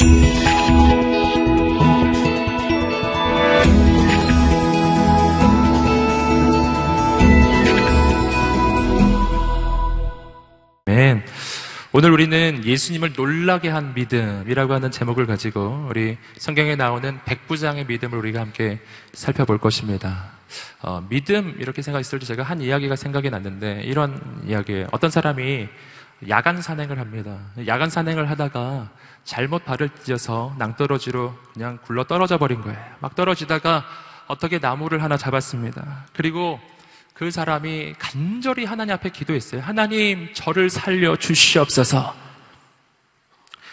오늘 우리는 예수님을 놀라게 한 믿음이라고 하는 제목을 가지고 우리 성경에 나오는 백부장의 믿음을 우리가 함께 살펴볼 것입니다. 믿음 이렇게 생각했을 때 제가 한 이야기가 생각이 났는데 이런 이야기예요. 어떤 사람이 야간 산행을 합니다. 야간 산행을 하다가 잘못 발을 찢어서 낭떠러지로 그냥 굴러 떨어져 버린 거예요. 막 떨어지다가 어떻게 나무를 하나 잡았습니다. 그리고 그 사람이 간절히 하나님 앞에 기도했어요. 하나님, 저를 살려 주시옵소서.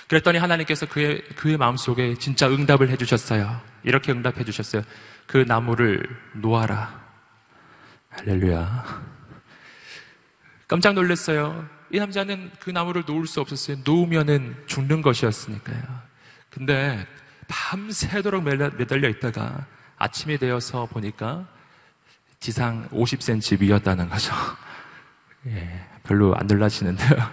그랬더니 하나님께서 그의 마음속에 진짜 응답을 해주셨어요. 이렇게 응답해 주셨어요. 그 나무를 놓아라. 할렐루야. 깜짝 놀랐어요. 이 남자는 그 나무를 놓을 수 없었어요. 놓으면은 죽는 것이었으니까요. 근데 밤새도록 매달려 있다가 아침이 되어서 보니까 지상 50cm 위였다는 거죠. 예, 별로 안 놀라시는데요.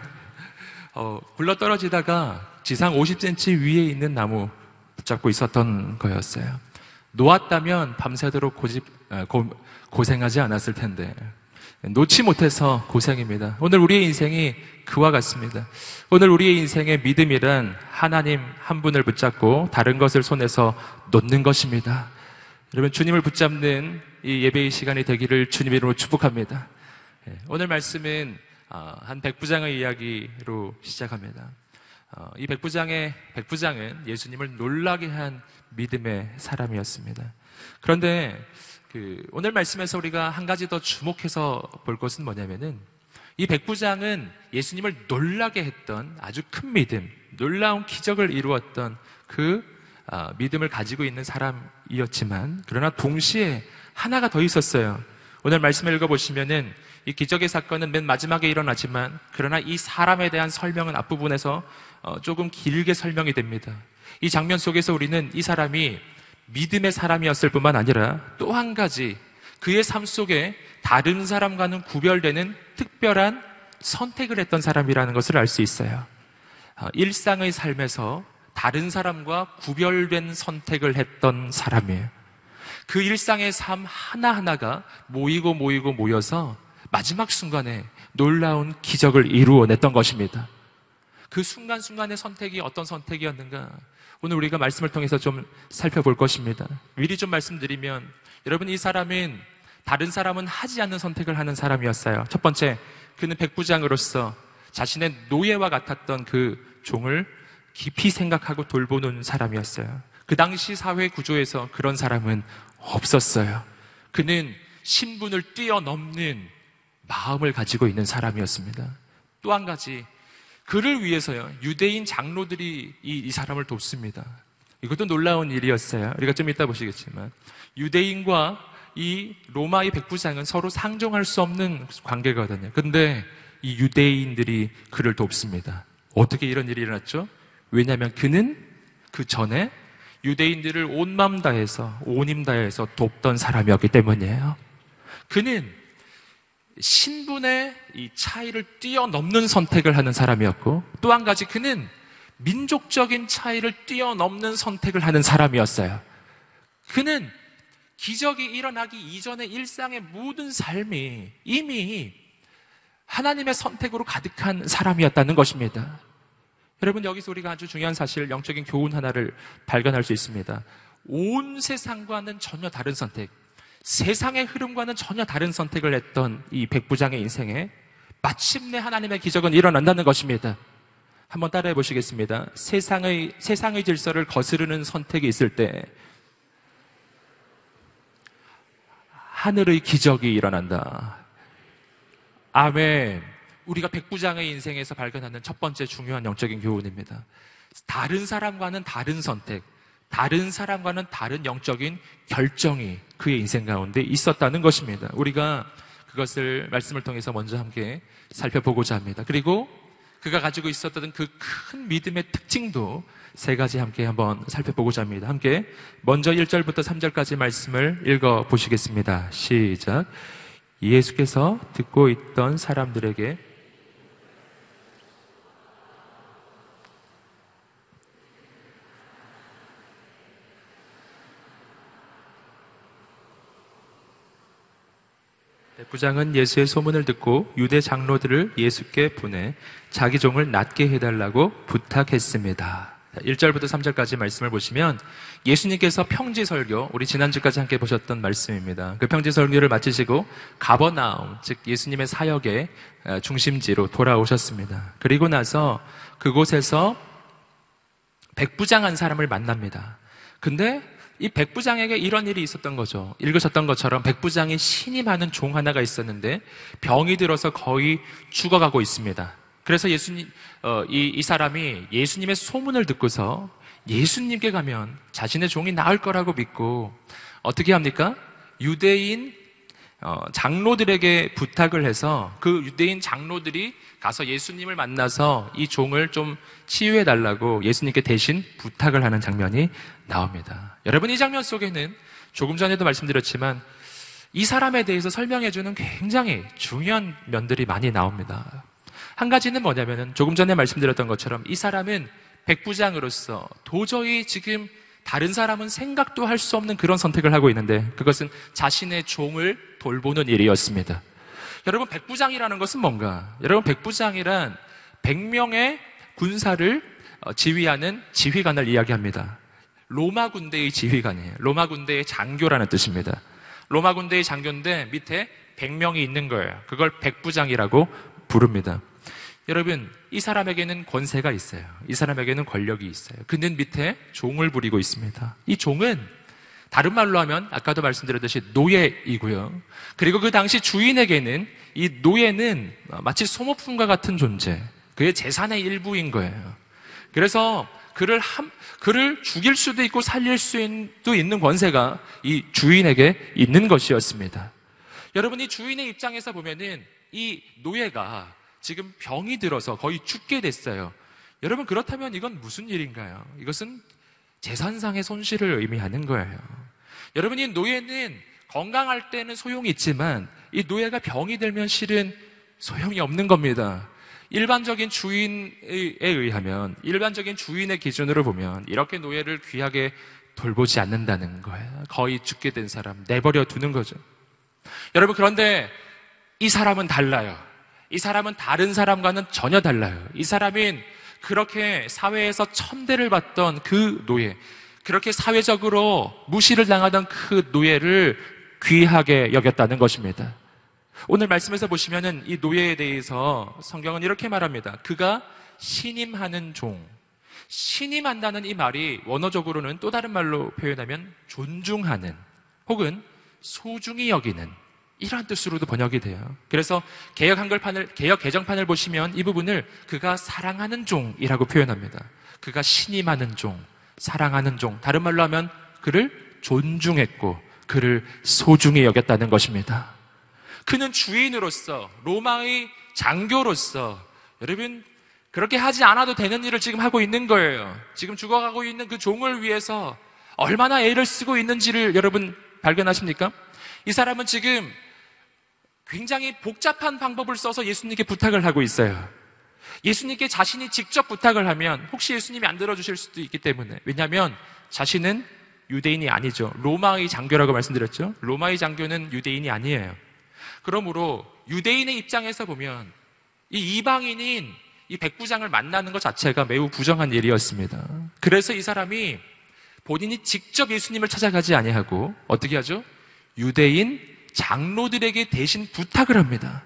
굴러 떨어지다가 지상 50cm 위에 있는 나무 붙잡고 있었던 거였어요. 놓았다면 밤새도록 고생하지 않았을 텐데 놓지 못해서 고생입니다. 오늘 우리의 인생이 그와 같습니다. 오늘 우리의 인생의 믿음이란 하나님 한 분을 붙잡고 다른 것을 손에서 놓는 것입니다. 여러분, 주님을 붙잡는 이 예배의 시간이 되기를 주님의 이름으로 축복합니다. 오늘 말씀은 한 백부장의 이야기로 시작합니다. 이 백부장은 예수님을 놀라게 한 믿음의 사람이었습니다. 그런데 오늘 말씀에서 우리가 한 가지 더 주목해서 볼 것은 뭐냐면은 이 백부장은 예수님을 놀라게 했던 아주 큰 믿음, 놀라운 기적을 이루었던 믿음을 가지고 있는 사람이었지만 그러나 동시에 하나가 더 있었어요. 오늘 말씀을 읽어보시면은 이 기적의 사건은 맨 마지막에 일어나지만 그러나 이 사람에 대한 설명은 앞부분에서 조금 길게 설명이 됩니다. 이 장면 속에서 우리는 이 사람이 믿음의 사람이었을 뿐만 아니라 또 한 가지 그의 삶 속에 다른 사람과는 구별되는 특별한 선택을 했던 사람이라는 것을 알 수 있어요. 일상의 삶에서 다른 사람과 구별된 선택을 했던 사람이에요. 그 일상의 삶 하나하나가 모여서 마지막 순간에 놀라운 기적을 이루어냈던 것입니다. 그 순간순간의 선택이 어떤 선택이었는가? 오늘 우리가 말씀을 통해서 좀 살펴볼 것입니다. 미리 좀 말씀드리면 여러분, 이 사람은 다른 사람은 하지 않는 선택을 하는 사람이었어요. 첫 번째, 그는 백부장으로서 자신의 노예와 같았던 그 종을 깊이 생각하고 돌보는 사람이었어요. 그 당시 사회 구조에서 그런 사람은 없었어요. 그는 신분을 뛰어넘는 마음을 가지고 있는 사람이었습니다. 또 한 가지, 그를 위해서요, 유대인 장로들이 이 사람을 돕습니다. 이것도 놀라운 일이었어요. 우리가 좀 이따 보시겠지만 유대인과 이 로마의 백부장은 서로 상종할 수 없는 관계거든요. 근데 이 유대인들이 그를 돕습니다. 어떻게 이런 일이 일어났죠? 왜냐하면 그는 그 전에 유대인들을 온 마음 다해서 온 힘 다해서 돕던 사람이었기 때문이에요. 그는 신분의 이 차이를 뛰어넘는 선택을 하는 사람이었고 또 한 가지, 그는 민족적인 차이를 뛰어넘는 선택을 하는 사람이었어요. 그는 기적이 일어나기 이전의 일상의 모든 삶이 이미 하나님의 선택으로 가득한 사람이었다는 것입니다. 여러분, 여기서 우리가 아주 중요한 사실, 영적인 교훈 하나를 발견할 수 있습니다. 온 세상과는 전혀 다른 선택, 세상의 흐름과는 전혀 다른 선택을 했던 이 백부장의 인생에 마침내 하나님의 기적은 일어난다는 것입니다. 한번 따라해 보시겠습니다. 세상의 질서를 거스르는 선택이 있을 때 하늘의 기적이 일어난다. 아멘. 우리가 백부장의 인생에서 발견하는 첫 번째 중요한 영적인 교훈입니다. 다른 사람과는 다른 선택, 다른 사람과는 다른 영적인 결정이 그의 인생 가운데 있었다는 것입니다. 우리가 그것을 말씀을 통해서 먼저 함께 살펴보고자 합니다. 그리고 그가 가지고 있었던 그 큰 믿음의 특징도 세 가지 함께 한번 살펴보고자 합니다. 함께 먼저 1절부터 3절까지 말씀을 읽어보시겠습니다. 시작. 예수께서 듣고 있던 사람들에게 백부장은 예수의 소문을 듣고 유대 장로들을 예수께 보내 자기 종을 낫게 해달라고 부탁했습니다. 1절부터 3절까지 말씀을 보시면 예수님께서 평지설교, 우리 지난주까지 함께 보셨던 말씀입니다. 그 평지설교를 마치시고 가버나움, 즉 예수님의 사역의 중심지로 돌아오셨습니다. 그리고 나서 그곳에서 백부장 한 사람을 만납니다. 근데 이 백부장에게 이런 일이 있었던 거죠. 읽으셨던 것처럼 백부장이 신임하는 종 하나가 있었는데 병이 들어서 거의 죽어가고 있습니다. 그래서 이 사람이 예수님의 소문을 듣고서 예수님께 가면 자신의 종이 나을 거라고 믿고 어떻게 합니까? 유대인 장로들에게 부탁을 해서 그 유대인 장로들이 가서 예수님을 만나서 이 종을 좀 치유해 달라고 예수님께 대신 부탁을 하는 장면이 나옵니다. 여러분, 이 장면 속에는 조금 전에도 말씀드렸지만 이 사람에 대해서 설명해주는 굉장히 중요한 면들이 많이 나옵니다. 한 가지는 뭐냐면은 조금 전에 말씀드렸던 것처럼 이 사람은 백부장으로서 도저히 지금 다른 사람은 생각도 할 수 없는 그런 선택을 하고 있는데 그것은 자신의 종을 돌보는 일이었습니다. 여러분, 백부장이라는 것은 뭔가? 여러분, 백부장이란 100명의 군사를 지휘하는 지휘관을 이야기합니다. 로마 군대의 지휘관이에요. 로마 군대의 장교라는 뜻입니다. 로마 군대의 장교인데 밑에 100명이 있는 거예요. 그걸 백부장이라고 부릅니다. 여러분, 이 사람에게는 권세가 있어요. 이 사람에게는 권력이 있어요. 그는 밑에 종을 부리고 있습니다. 이 종은 다른 말로 하면 아까도 말씀드렸듯이 노예이고요. 그리고 그 당시 주인에게는 이 노예는 마치 소모품과 같은 존재, 그의 재산의 일부인 거예요. 그래서 그를 죽일 수도 있고 살릴 수도 있는 권세가 이 주인에게 있는 것이었습니다. 여러분, 이 주인의 입장에서 보면은 이 노예가 지금 병이 들어서 거의 죽게 됐어요. 여러분, 그렇다면 이건 무슨 일인가요? 이것은 재산상의 손실을 의미하는 거예요. 여러분, 이 노예는 건강할 때는 소용이 있지만 이 노예가 병이 들면 실은 소용이 없는 겁니다. 일반적인 주인에 의하면, 일반적인 주인의 기준으로 보면 이렇게 노예를 귀하게 돌보지 않는다는 거예요. 거의 죽게 된 사람 내버려 두는 거죠. 여러분, 그런데 이 사람은 달라요. 이 사람은 다른 사람과는 전혀 달라요. 이 사람은 그렇게 사회에서 천대를 받던 그 노예, 그렇게 사회적으로 무시를 당하던 그 노예를 귀하게 여겼다는 것입니다. 오늘 말씀에서 보시면은 이 노예에 대해서 성경은 이렇게 말합니다. 그가 신임하는 종. 신임한다는 이 말이 원어적으로는 또 다른 말로 표현하면 존중하는 혹은 소중히 여기는 이러한 뜻으로도 번역이 돼요. 그래서 개역 개정판을 보시면 이 부분을 그가 사랑하는 종이라고 표현합니다. 그가 신임하는 종, 사랑하는 종. 다른 말로 하면 그를 존중했고 그를 소중히 여겼다는 것입니다. 그는 주인으로서, 로마의 장교로서, 여러분, 그렇게 하지 않아도 되는 일을 지금 하고 있는 거예요. 지금 죽어가고 있는 그 종을 위해서 얼마나 애를 쓰고 있는지를 여러분 발견하십니까? 이 사람은 지금 굉장히 복잡한 방법을 써서 예수님께 부탁을 하고 있어요. 예수님께 자신이 직접 부탁을 하면 혹시 예수님이 안 들어주실 수도 있기 때문에, 왜냐하면 자신은 유대인이 아니죠. 로마의 장교라고 말씀드렸죠. 로마의 장교는 유대인이 아니에요. 그러므로 유대인의 입장에서 보면 이 이방인인 이 백부장을 만나는 것 자체가 매우 부정한 일이었습니다. 그래서 이 사람이 본인이 직접 예수님을 찾아가지 아니하고 어떻게 하죠? 유대인 장로들에게 대신 부탁을 합니다.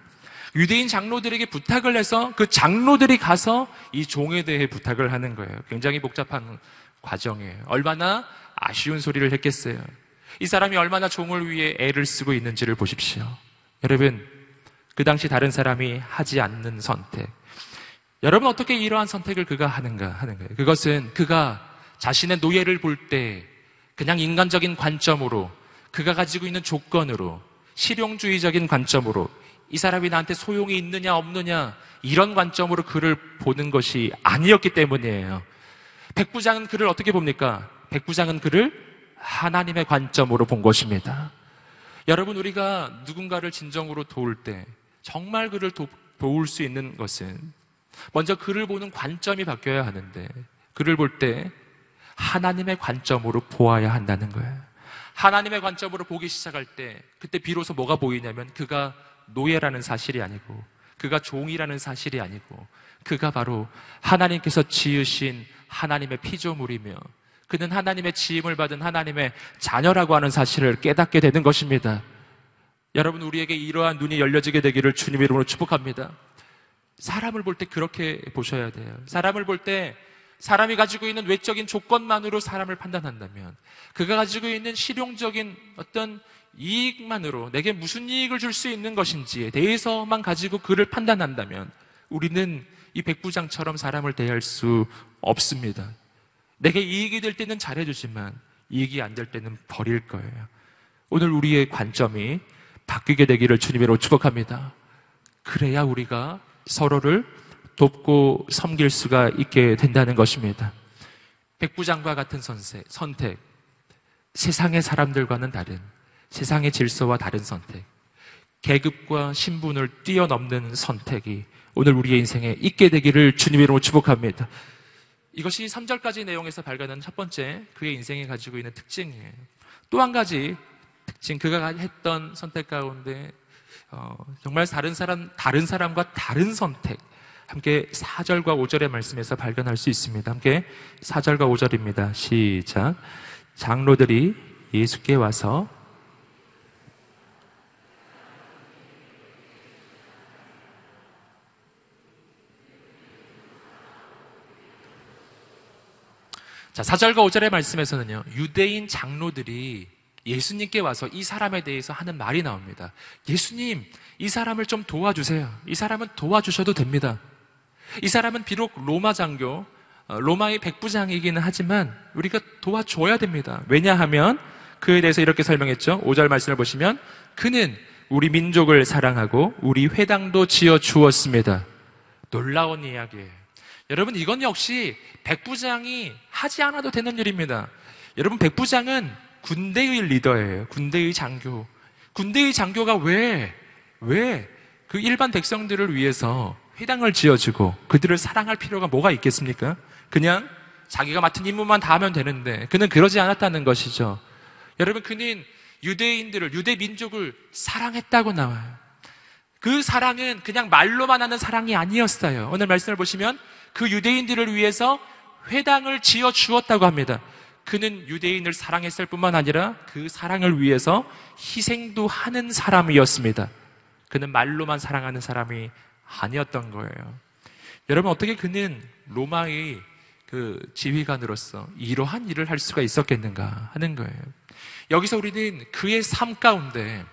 유대인 장로들에게 부탁을 해서 그 장로들이 가서 이 종에 대해 부탁을 하는 거예요. 굉장히 복잡한 과정이에요. 얼마나 아쉬운 소리를 했겠어요. 이 사람이 얼마나 종을 위해 애를 쓰고 있는지를 보십시오. 여러분, 그 당시 다른 사람이 하지 않는 선택. 여러분, 어떻게 이러한 선택을 그가 하는가 하는 거예요. 그것은 그가 자신의 노예를 볼 때 그냥 인간적인 관점으로, 그가 가지고 있는 조건으로, 실용주의적인 관점으로 이 사람이 나한테 소용이 있느냐 없느냐 이런 관점으로 그를 보는 것이 아니었기 때문이에요. 백부장은 그를 어떻게 봅니까? 백부장은 그를 하나님의 관점으로 본 것입니다. 여러분, 우리가 누군가를 진정으로 도울 때 정말 그를 도울 수 있는 것은 먼저 그를 보는 관점이 바뀌어야 하는데, 그를 볼 때 하나님의 관점으로 보아야 한다는 거예요. 하나님의 관점으로 보기 시작할 때 그때 비로소 뭐가 보이냐면 그가 노예라는 사실이 아니고 그가 종이라는 사실이 아니고 그가 바로 하나님께서 지으신 하나님의 피조물이며 그는 하나님의 지음을 받은 하나님의 자녀라고 하는 사실을 깨닫게 되는 것입니다. 여러분, 우리에게 이러한 눈이 열려지게 되기를 주님의 이름으로 축복합니다. 사람을 볼 때 그렇게 보셔야 돼요. 사람을 볼 때 사람이 가지고 있는 외적인 조건만으로 사람을 판단한다면, 그가 가지고 있는 실용적인 어떤 이익만으로 내게 무슨 이익을 줄 수 있는 것인지에 대해서만 가지고 그를 판단한다면 우리는 이 백부장처럼 사람을 대할 수 없습니다. 내게 이익이 될 때는 잘해주지만 이익이 안 될 때는 버릴 거예요. 오늘 우리의 관점이 바뀌게 되기를 주님으로 축복합니다. 그래야 우리가 서로를 돕고 섬길 수가 있게 된다는 것입니다. 백부장과 같은 선택, 세상의 사람들과는 다른, 세상의 질서와 다른 선택, 계급과 신분을 뛰어넘는 선택이 오늘 우리의 인생에 있게 되기를 주님의 이름으로 축복합니다. 이것이 3절까지 내용에서 발견하는 첫 번째 그의 인생에 가지고 있는 특징이에요. 또 한 가지 특징, 그가 했던 선택 가운데 정말 다른 사람과 다른 선택, 함께 4절과 5절의 말씀에서 발견할 수 있습니다. 함께 4절과 5절입니다. 시작. 장로들이 예수께 와서 자, 4절과 5절의 말씀에서는요, 유대인 장로들이 예수님께 와서 이 사람에 대해서 하는 말이 나옵니다. 예수님, 이 사람을 좀 도와주세요. 이 사람은 도와주셔도 됩니다. 이 사람은 비록 로마 장교, 로마의 백부장이기는 하지만 우리가 도와줘야 됩니다. 왜냐하면 그에 대해서 이렇게 설명했죠. 5절 말씀을 보시면 그는 우리 민족을 사랑하고 우리 회당도 지어 주었습니다. 놀라운 이야기예요. 여러분, 이건 역시 백부장이 하지 않아도 되는 일입니다. 여러분, 백부장은 군대의 리더예요. 군대의 장교. 군대의 장교가 왜 그 일반 백성들을 위해서 회당을 지어주고 그들을 사랑할 필요가 뭐가 있겠습니까? 그냥 자기가 맡은 임무만 다 하면 되는데 그는 그러지 않았다는 것이죠. 여러분, 그는 유대인들을, 유대 민족을 사랑했다고 나와요. 그 사랑은 그냥 말로만 하는 사랑이 아니었어요. 오늘 말씀을 보시면 그 유대인들을 위해서 회당을 지어 주었다고 합니다. 그는 유대인을 사랑했을 뿐만 아니라 그 사랑을 위해서 희생도 하는 사람이었습니다. 그는 말로만 사랑하는 사람이 아니었던 거예요. 여러분, 어떻게 그는 로마의 그 지휘관으로서 이러한 일을 할 수가 있었겠는가 하는 거예요. 여기서 우리는 그의 삶 가운데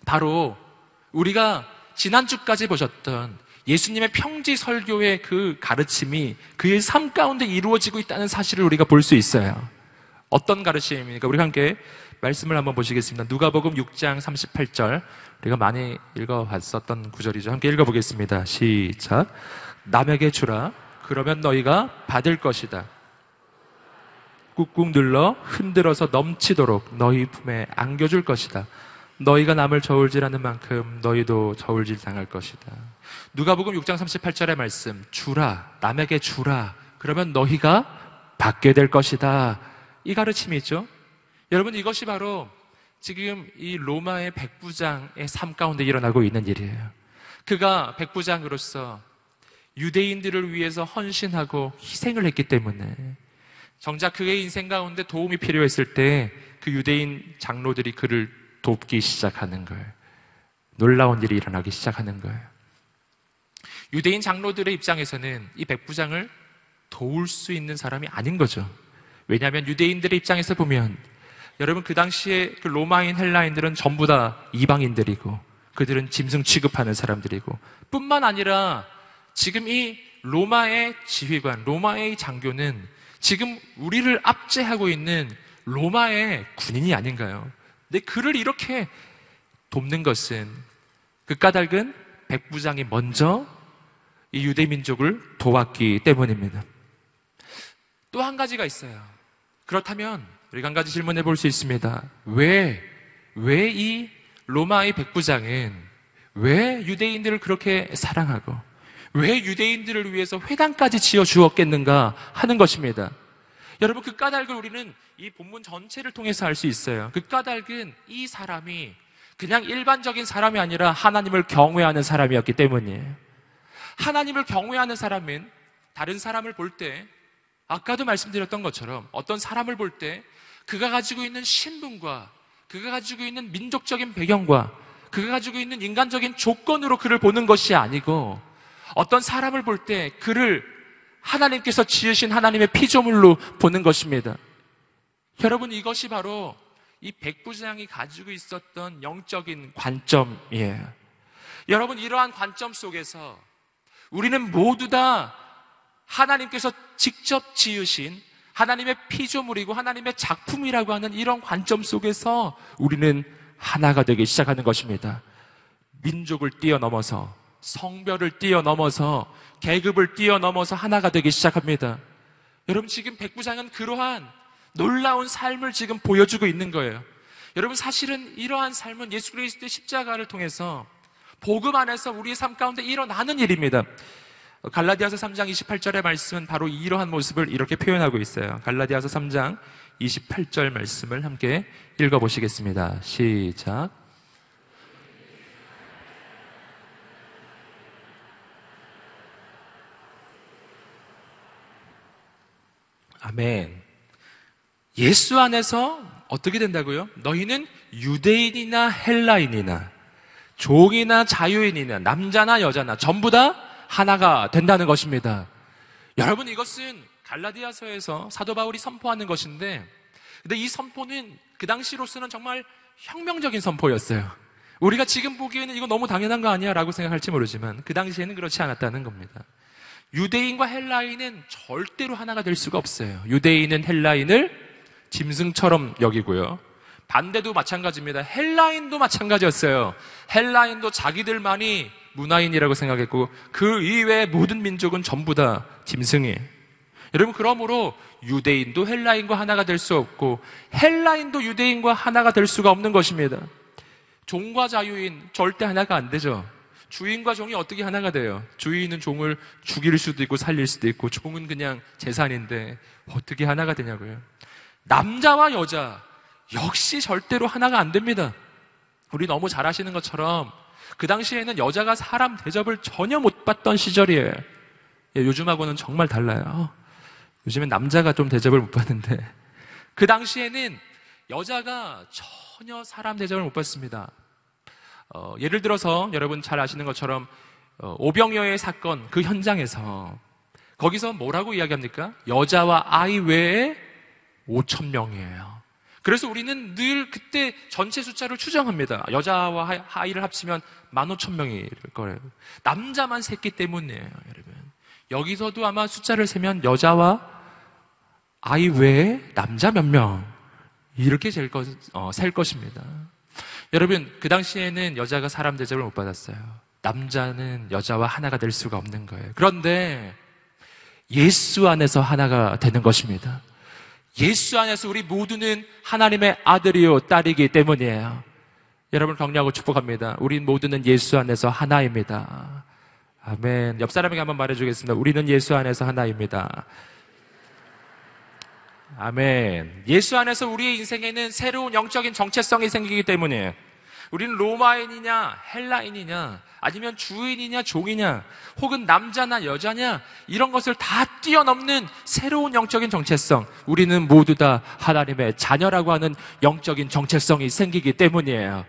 바로 우리가 지난주까지 보셨던 예수님의 평지 설교의 그 가르침이 그의 삶 가운데 이루어지고 있다는 사실을 우리가 볼 수 있어요. 어떤 가르침입니까? 우리가 함께 말씀을 한번 보시겠습니다. 누가복음 6장 38절, 우리가 많이 읽어봤었던 구절이죠. 함께 읽어보겠습니다. 시작. 남에게 주라, 그러면 너희가 받을 것이다. 꾹꾹 눌러 흔들어서 넘치도록 너희 품에 안겨줄 것이다. 너희가 남을 저울질하는 만큼 너희도 저울질 당할 것이다. 누가복음 6장 38절의 말씀, 주라, 남에게 주라, 그러면 너희가 받게 될 것이다. 이 가르침이 있죠. 여러분, 이것이 바로 지금 이 로마의 백부장의 삶 가운데 일어나고 있는 일이에요. 그가 백부장으로서 유대인들을 위해서 헌신하고 희생을 했기 때문에 정작 그의 인생 가운데 도움이 필요했을 때 그 유대인 장로들이 그를 돕기 시작하는 거예요. 놀라운 일이 일어나기 시작하는 거예요. 유대인 장로들의 입장에서는 이 백부장을 도울 수 있는 사람이 아닌 거죠. 왜냐하면 유대인들의 입장에서 보면, 여러분, 그 당시에 그 로마인 헬라인들은 전부 다 이방인들이고 그들은 짐승 취급하는 사람들이고, 뿐만 아니라 지금 이 로마의 지휘관, 로마의 장교는 지금 우리를 압제하고 있는 로마의 군인이 아닌가요? 근데 그를 이렇게 돕는 것은 그 까닭은 백부장이 먼저 이 유대 민족을 도왔기 때문입니다. 또 한 가지가 있어요. 그렇다면 우리가 한 가지 질문해 볼 수 있습니다. 왜 이 로마의 백부장은 왜 유대인들을 그렇게 사랑하고 왜 유대인들을 위해서 회당까지 지어 주었겠는가 하는 것입니다. 여러분, 그 까닭을 우리는 이 본문 전체를 통해서 알 수 있어요. 그 까닭은 이 사람이 그냥 일반적인 사람이 아니라 하나님을 경외하는 사람이었기 때문이에요. 하나님을 경외하는 사람은 다른 사람을 볼 때, 아까도 말씀드렸던 것처럼 어떤 사람을 볼 때 그가 가지고 있는 신분과 그가 가지고 있는 민족적인 배경과 그가 가지고 있는 인간적인 조건으로 그를 보는 것이 아니고, 어떤 사람을 볼 때 그를 하나님께서 지으신 하나님의 피조물로 보는 것입니다. 여러분, 이것이 바로 이 백부장이 가지고 있었던 영적인 관점이에요. 여러분, 이러한 관점 속에서 우리는 모두 다 하나님께서 직접 지으신 하나님의 피조물이고 하나님의 작품이라고 하는 이런 관점 속에서 우리는 하나가 되기 시작하는 것입니다. 민족을 뛰어넘어서, 성별을 뛰어넘어서, 계급을 뛰어넘어서 하나가 되기 시작합니다. 여러분, 지금 백부장은 그러한 놀라운 삶을 지금 보여주고 있는 거예요. 여러분, 사실은 이러한 삶은 예수 그리스도의 십자가를 통해서 복음 안에서 우리의 삶 가운데 일어나는 일입니다. 갈라디아서 3장 28절의 말씀은 바로 이러한 모습을 이렇게 표현하고 있어요. 갈라디아서 3장 28절 말씀을 함께 읽어보시겠습니다. 시작. 아멘. 예수 안에서 어떻게 된다고요? 너희는 유대인이나 헬라인이나 종이나 자유인이나 남자나 여자나 전부 다 하나가 된다는 것입니다. 여러분, 이것은 갈라디아서에서 사도 바울이 선포하는 것인데, 근데 이 선포는 그 당시로서는 정말 혁명적인 선포였어요. 우리가 지금 보기에는 이거 너무 당연한 거 아니야? 라고 생각할지 모르지만 그 당시에는 그렇지 않았다는 겁니다. 유대인과 헬라인은 절대로 하나가 될 수가 없어요. 유대인은 헬라인을 짐승처럼 여기고요. 반대도 마찬가지입니다. 헬라인도 마찬가지였어요. 헬라인도 자기들만이 문화인이라고 생각했고 그 이외의 모든 민족은 전부 다 짐승이에요. 여러분, 그러므로 유대인도 헬라인과 하나가 될 수 없고 헬라인도 유대인과 하나가 될 수가 없는 것입니다. 종과 자유인 절대 하나가 안 되죠. 주인과 종이 어떻게 하나가 돼요? 주인은 종을 죽일 수도 있고 살릴 수도 있고 종은 그냥 재산인데 어떻게 하나가 되냐고요. 남자와 여자 역시 절대로 하나가 안 됩니다. 우리 너무 잘 아시는 것처럼 그 당시에는 여자가 사람 대접을 전혀 못 받던 시절이에요. 요즘하고는 정말 달라요. 요즘엔 남자가 좀 대접을 못 받는데 그 당시에는 여자가 전혀 사람 대접을 못 받습니다. 예를 들어서 여러분 잘 아시는 것처럼 오병이어의 사건 그 현장에서 거기서 뭐라고 이야기합니까? 여자와 아이 외에 5,000명이에요. 그래서 우리는 늘 그때 전체 숫자를 추정합니다. 여자와 아이를 합치면 15,000명일 거예요. 남자만 셌기 때문이에요, 여러분. 여기서도 아마 숫자를 세면 여자와 아이 외에 남자 몇 명 이렇게 셀 것입니다. 여러분, 그 당시에는 여자가 사람 대접을 못 받았어요. 남자는 여자와 하나가 될 수가 없는 거예요. 그런데 예수 안에서 하나가 되는 것입니다. 예수 안에서 우리 모두는 하나님의 아들이요 딸이기 때문이에요. 여러분 격려하고 축복합니다. 우리 모두는 예수 안에서 하나입니다. 아멘. 옆 사람에게 한번 말해주겠습니다. 우리는 예수 안에서 하나입니다. 아멘. 예수 안에서 우리의 인생에는 새로운 영적인 정체성이 생기기 때문에 우리는 로마인이냐 헬라인이냐 아니면 주인이냐 종이냐 혹은 남자나 여자냐 이런 것을 다 뛰어넘는 새로운 영적인 정체성, 우리는 모두 다 하나님의 자녀라고 하는 영적인 정체성이 생기기 때문이에요.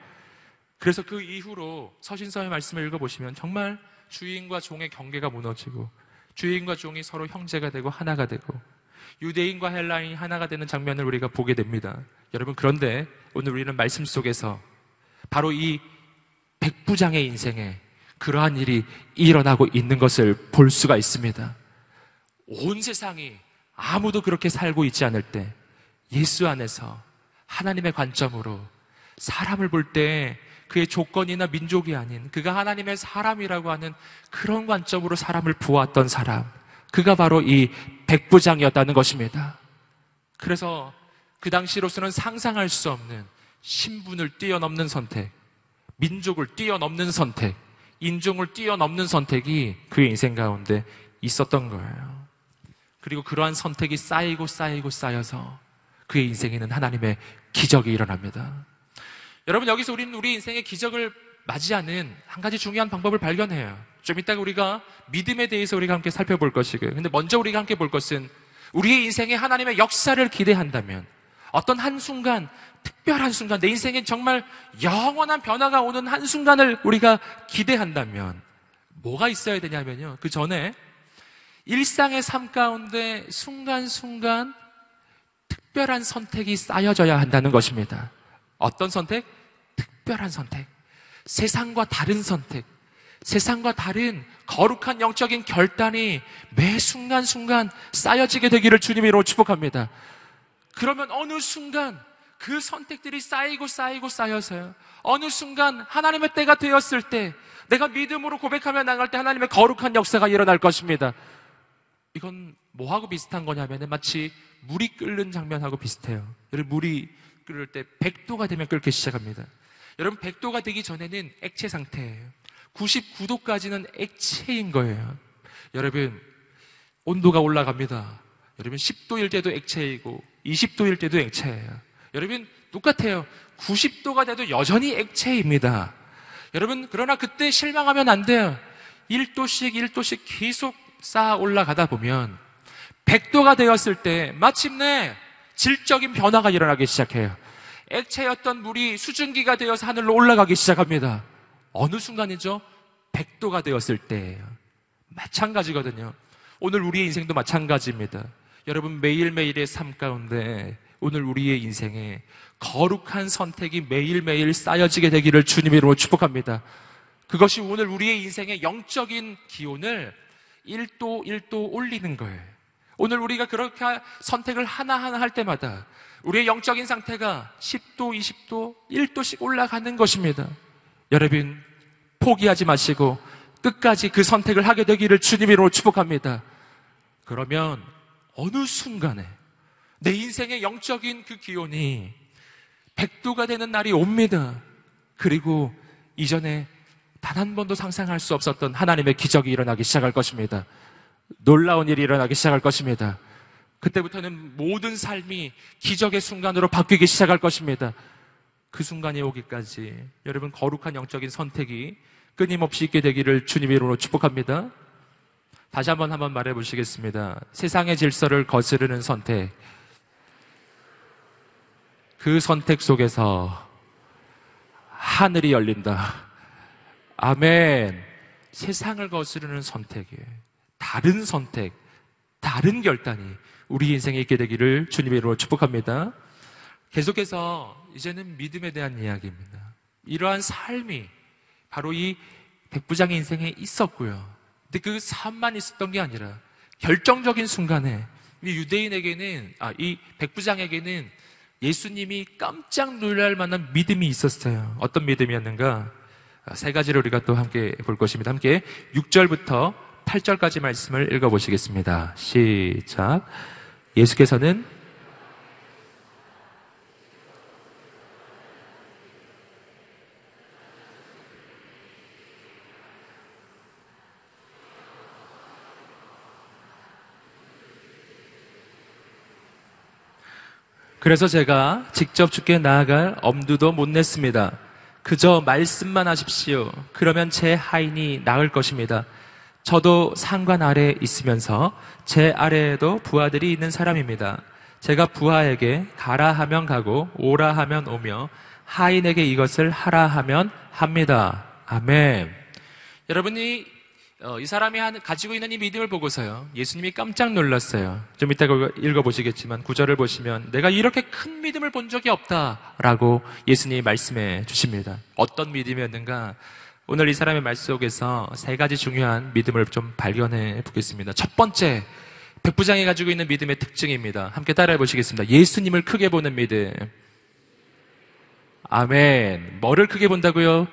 그래서 그 이후로 서신서의 말씀을 읽어보시면 정말 주인과 종의 경계가 무너지고 주인과 종이 서로 형제가 되고 하나가 되고 유대인과 헬라인이 하나가 되는 장면을 우리가 보게 됩니다. 여러분, 그런데 오늘 우리는 말씀 속에서 바로 이 백부장의 인생에 그러한 일이 일어나고 있는 것을 볼 수가 있습니다. 온 세상이 아무도 그렇게 살고 있지 않을 때 예수 안에서 하나님의 관점으로 사람을 볼 때 그의 조건이나 민족이 아닌 그가 하나님의 사람이라고 하는 그런 관점으로 사람을 보았던 사람, 그가 바로 이 백부장이었다는 것입니다. 그래서 그 당시로서는 상상할 수 없는 신분을 뛰어넘는 선택, 민족을 뛰어넘는 선택, 인종을 뛰어넘는 선택이 그의 인생 가운데 있었던 거예요. 그리고 그러한 선택이 쌓이고 쌓이고 쌓여서 그의 인생에는 하나님의 기적이 일어납니다. 여러분, 여기서 우리는 우리 인생의 기적을 맞이하는 한 가지 중요한 방법을 발견해요. 좀 이따가 우리가 믿음에 대해서 우리가 함께 살펴볼 것이고요. 근데 먼저 우리가 함께 볼 것은 우리의 인생에 하나님의 역사를 기대한다면, 어떤 한순간, 특별한 순간, 내 인생에 정말 영원한 변화가 오는 한순간을 우리가 기대한다면 뭐가 있어야 되냐면요, 그 전에 일상의 삶 가운데 순간순간 특별한 선택이 쌓여져야 한다는 것입니다. 어떤 선택? 특별한 선택. 세상과 다른 선택. 세상과 다른 거룩한 영적인 결단이 매 순간순간 쌓여지게 되기를 주님으로 축복합니다. 그러면 어느 순간 그 선택들이 쌓이고 쌓이고 쌓여서요, 어느 순간 하나님의 때가 되었을 때, 내가 믿음으로 고백하며 나갈 때 하나님의 거룩한 역사가 일어날 것입니다. 이건 뭐하고 비슷한 거냐면 마치 물이 끓는 장면하고 비슷해요. 여러분, 물이 끓을 때 100도가 되면 끓기 시작합니다. 여러분, 100도가 되기 전에는 액체 상태예요. 99도까지는 액체인 거예요. 여러분, 온도가 올라갑니다. 여러분, 10도일 때도 액체이고 20도일 때도 액체예요. 여러분, 똑같아요. 90도가 돼도 여전히 액체입니다. 여러분, 그러나 그때 실망하면 안 돼요. 1도씩 계속 쌓아 올라가다 보면 100도가 되었을 때 마침내 질적인 변화가 일어나기 시작해요. 액체였던 물이 수증기가 되어서 하늘로 올라가기 시작합니다. 어느 순간이죠? 100도가 되었을 때예요. 마찬가지거든요. 오늘 우리의 인생도 마찬가지입니다. 여러분, 매일매일의 삶 가운데 오늘 우리의 인생에 거룩한 선택이 매일매일 쌓여지게 되기를 주님의 이름으로 축복합니다. 그것이 오늘 우리의 인생의 영적인 기온을 1도 올리는 거예요. 오늘 우리가 그렇게 선택을 하나하나 할 때마다 우리의 영적인 상태가 10도, 20도, 1도씩 올라가는 것입니다. 여러분, 포기하지 마시고 끝까지 그 선택을 하게 되기를 주님의 이름으로 축복합니다. 그러면 어느 순간에 내 인생의 영적인 그 기온이 100도가 되는 날이 옵니다. 그리고 이전에 단 한 번도 상상할 수 없었던 하나님의 기적이 일어나기 시작할 것입니다. 놀라운 일이 일어나기 시작할 것입니다. 그때부터는 모든 삶이 기적의 순간으로 바뀌기 시작할 것입니다. 그 순간이 오기까지 여러분, 거룩한 영적인 선택이 끊임없이 있게 되기를 주님의 이름으로 축복합니다. 다시 한번 말해 보시겠습니다. 세상의 질서를 거스르는 선택, 그 선택 속에서 하늘이 열린다. 아멘. 세상을 거스르는 선택이에요. 다른 선택, 다른 결단이 우리 인생에 있게 되기를 주님의 이름으로 축복합니다. 계속해서 이제는 믿음에 대한 이야기입니다. 이러한 삶이 바로 이 백부장의 인생에 있었고요. 근데 그 삶만 있었던 게 아니라 결정적인 순간에 이 백부장에게는 예수님이 깜짝 놀랄 만한 믿음이 있었어요. 어떤 믿음이었는가? 세 가지를 우리가 또 함께 볼 것입니다. 함께 6절부터 8절까지 말씀을 읽어보시겠습니다. 시작. 예수께서는 그래서 제가 직접 주께 나아갈 엄두도 못 냈습니다. 그저 말씀만 하십시오. 그러면 제 하인이 나을 것입니다. 저도 상관 아래에 있으면서 제 아래에도 부하들이 있는 사람입니다. 제가 부하에게 가라 하면 가고 오라 하면 오며 하인에게 이것을 하라 하면 합니다. 아멘. 여러분이 이 사람이 가지고 있는 이 믿음을 보고서요, 예수님이 깜짝 놀랐어요. 좀 이따가 읽어보시겠지만 9절을 보시면 내가 이렇게 큰 믿음을 본 적이 없다라고 예수님이 말씀해 주십니다. 어떤 믿음이었는가? 오늘 이 사람의 말 속에서 세 가지 중요한 믿음을 좀 발견해 보겠습니다. 첫 번째, 백부장이 가지고 있는 믿음의 특징입니다. 함께 따라해 보시겠습니다. 예수님을 크게 보는 믿음. 아멘. 뭐를 크게 본다고요?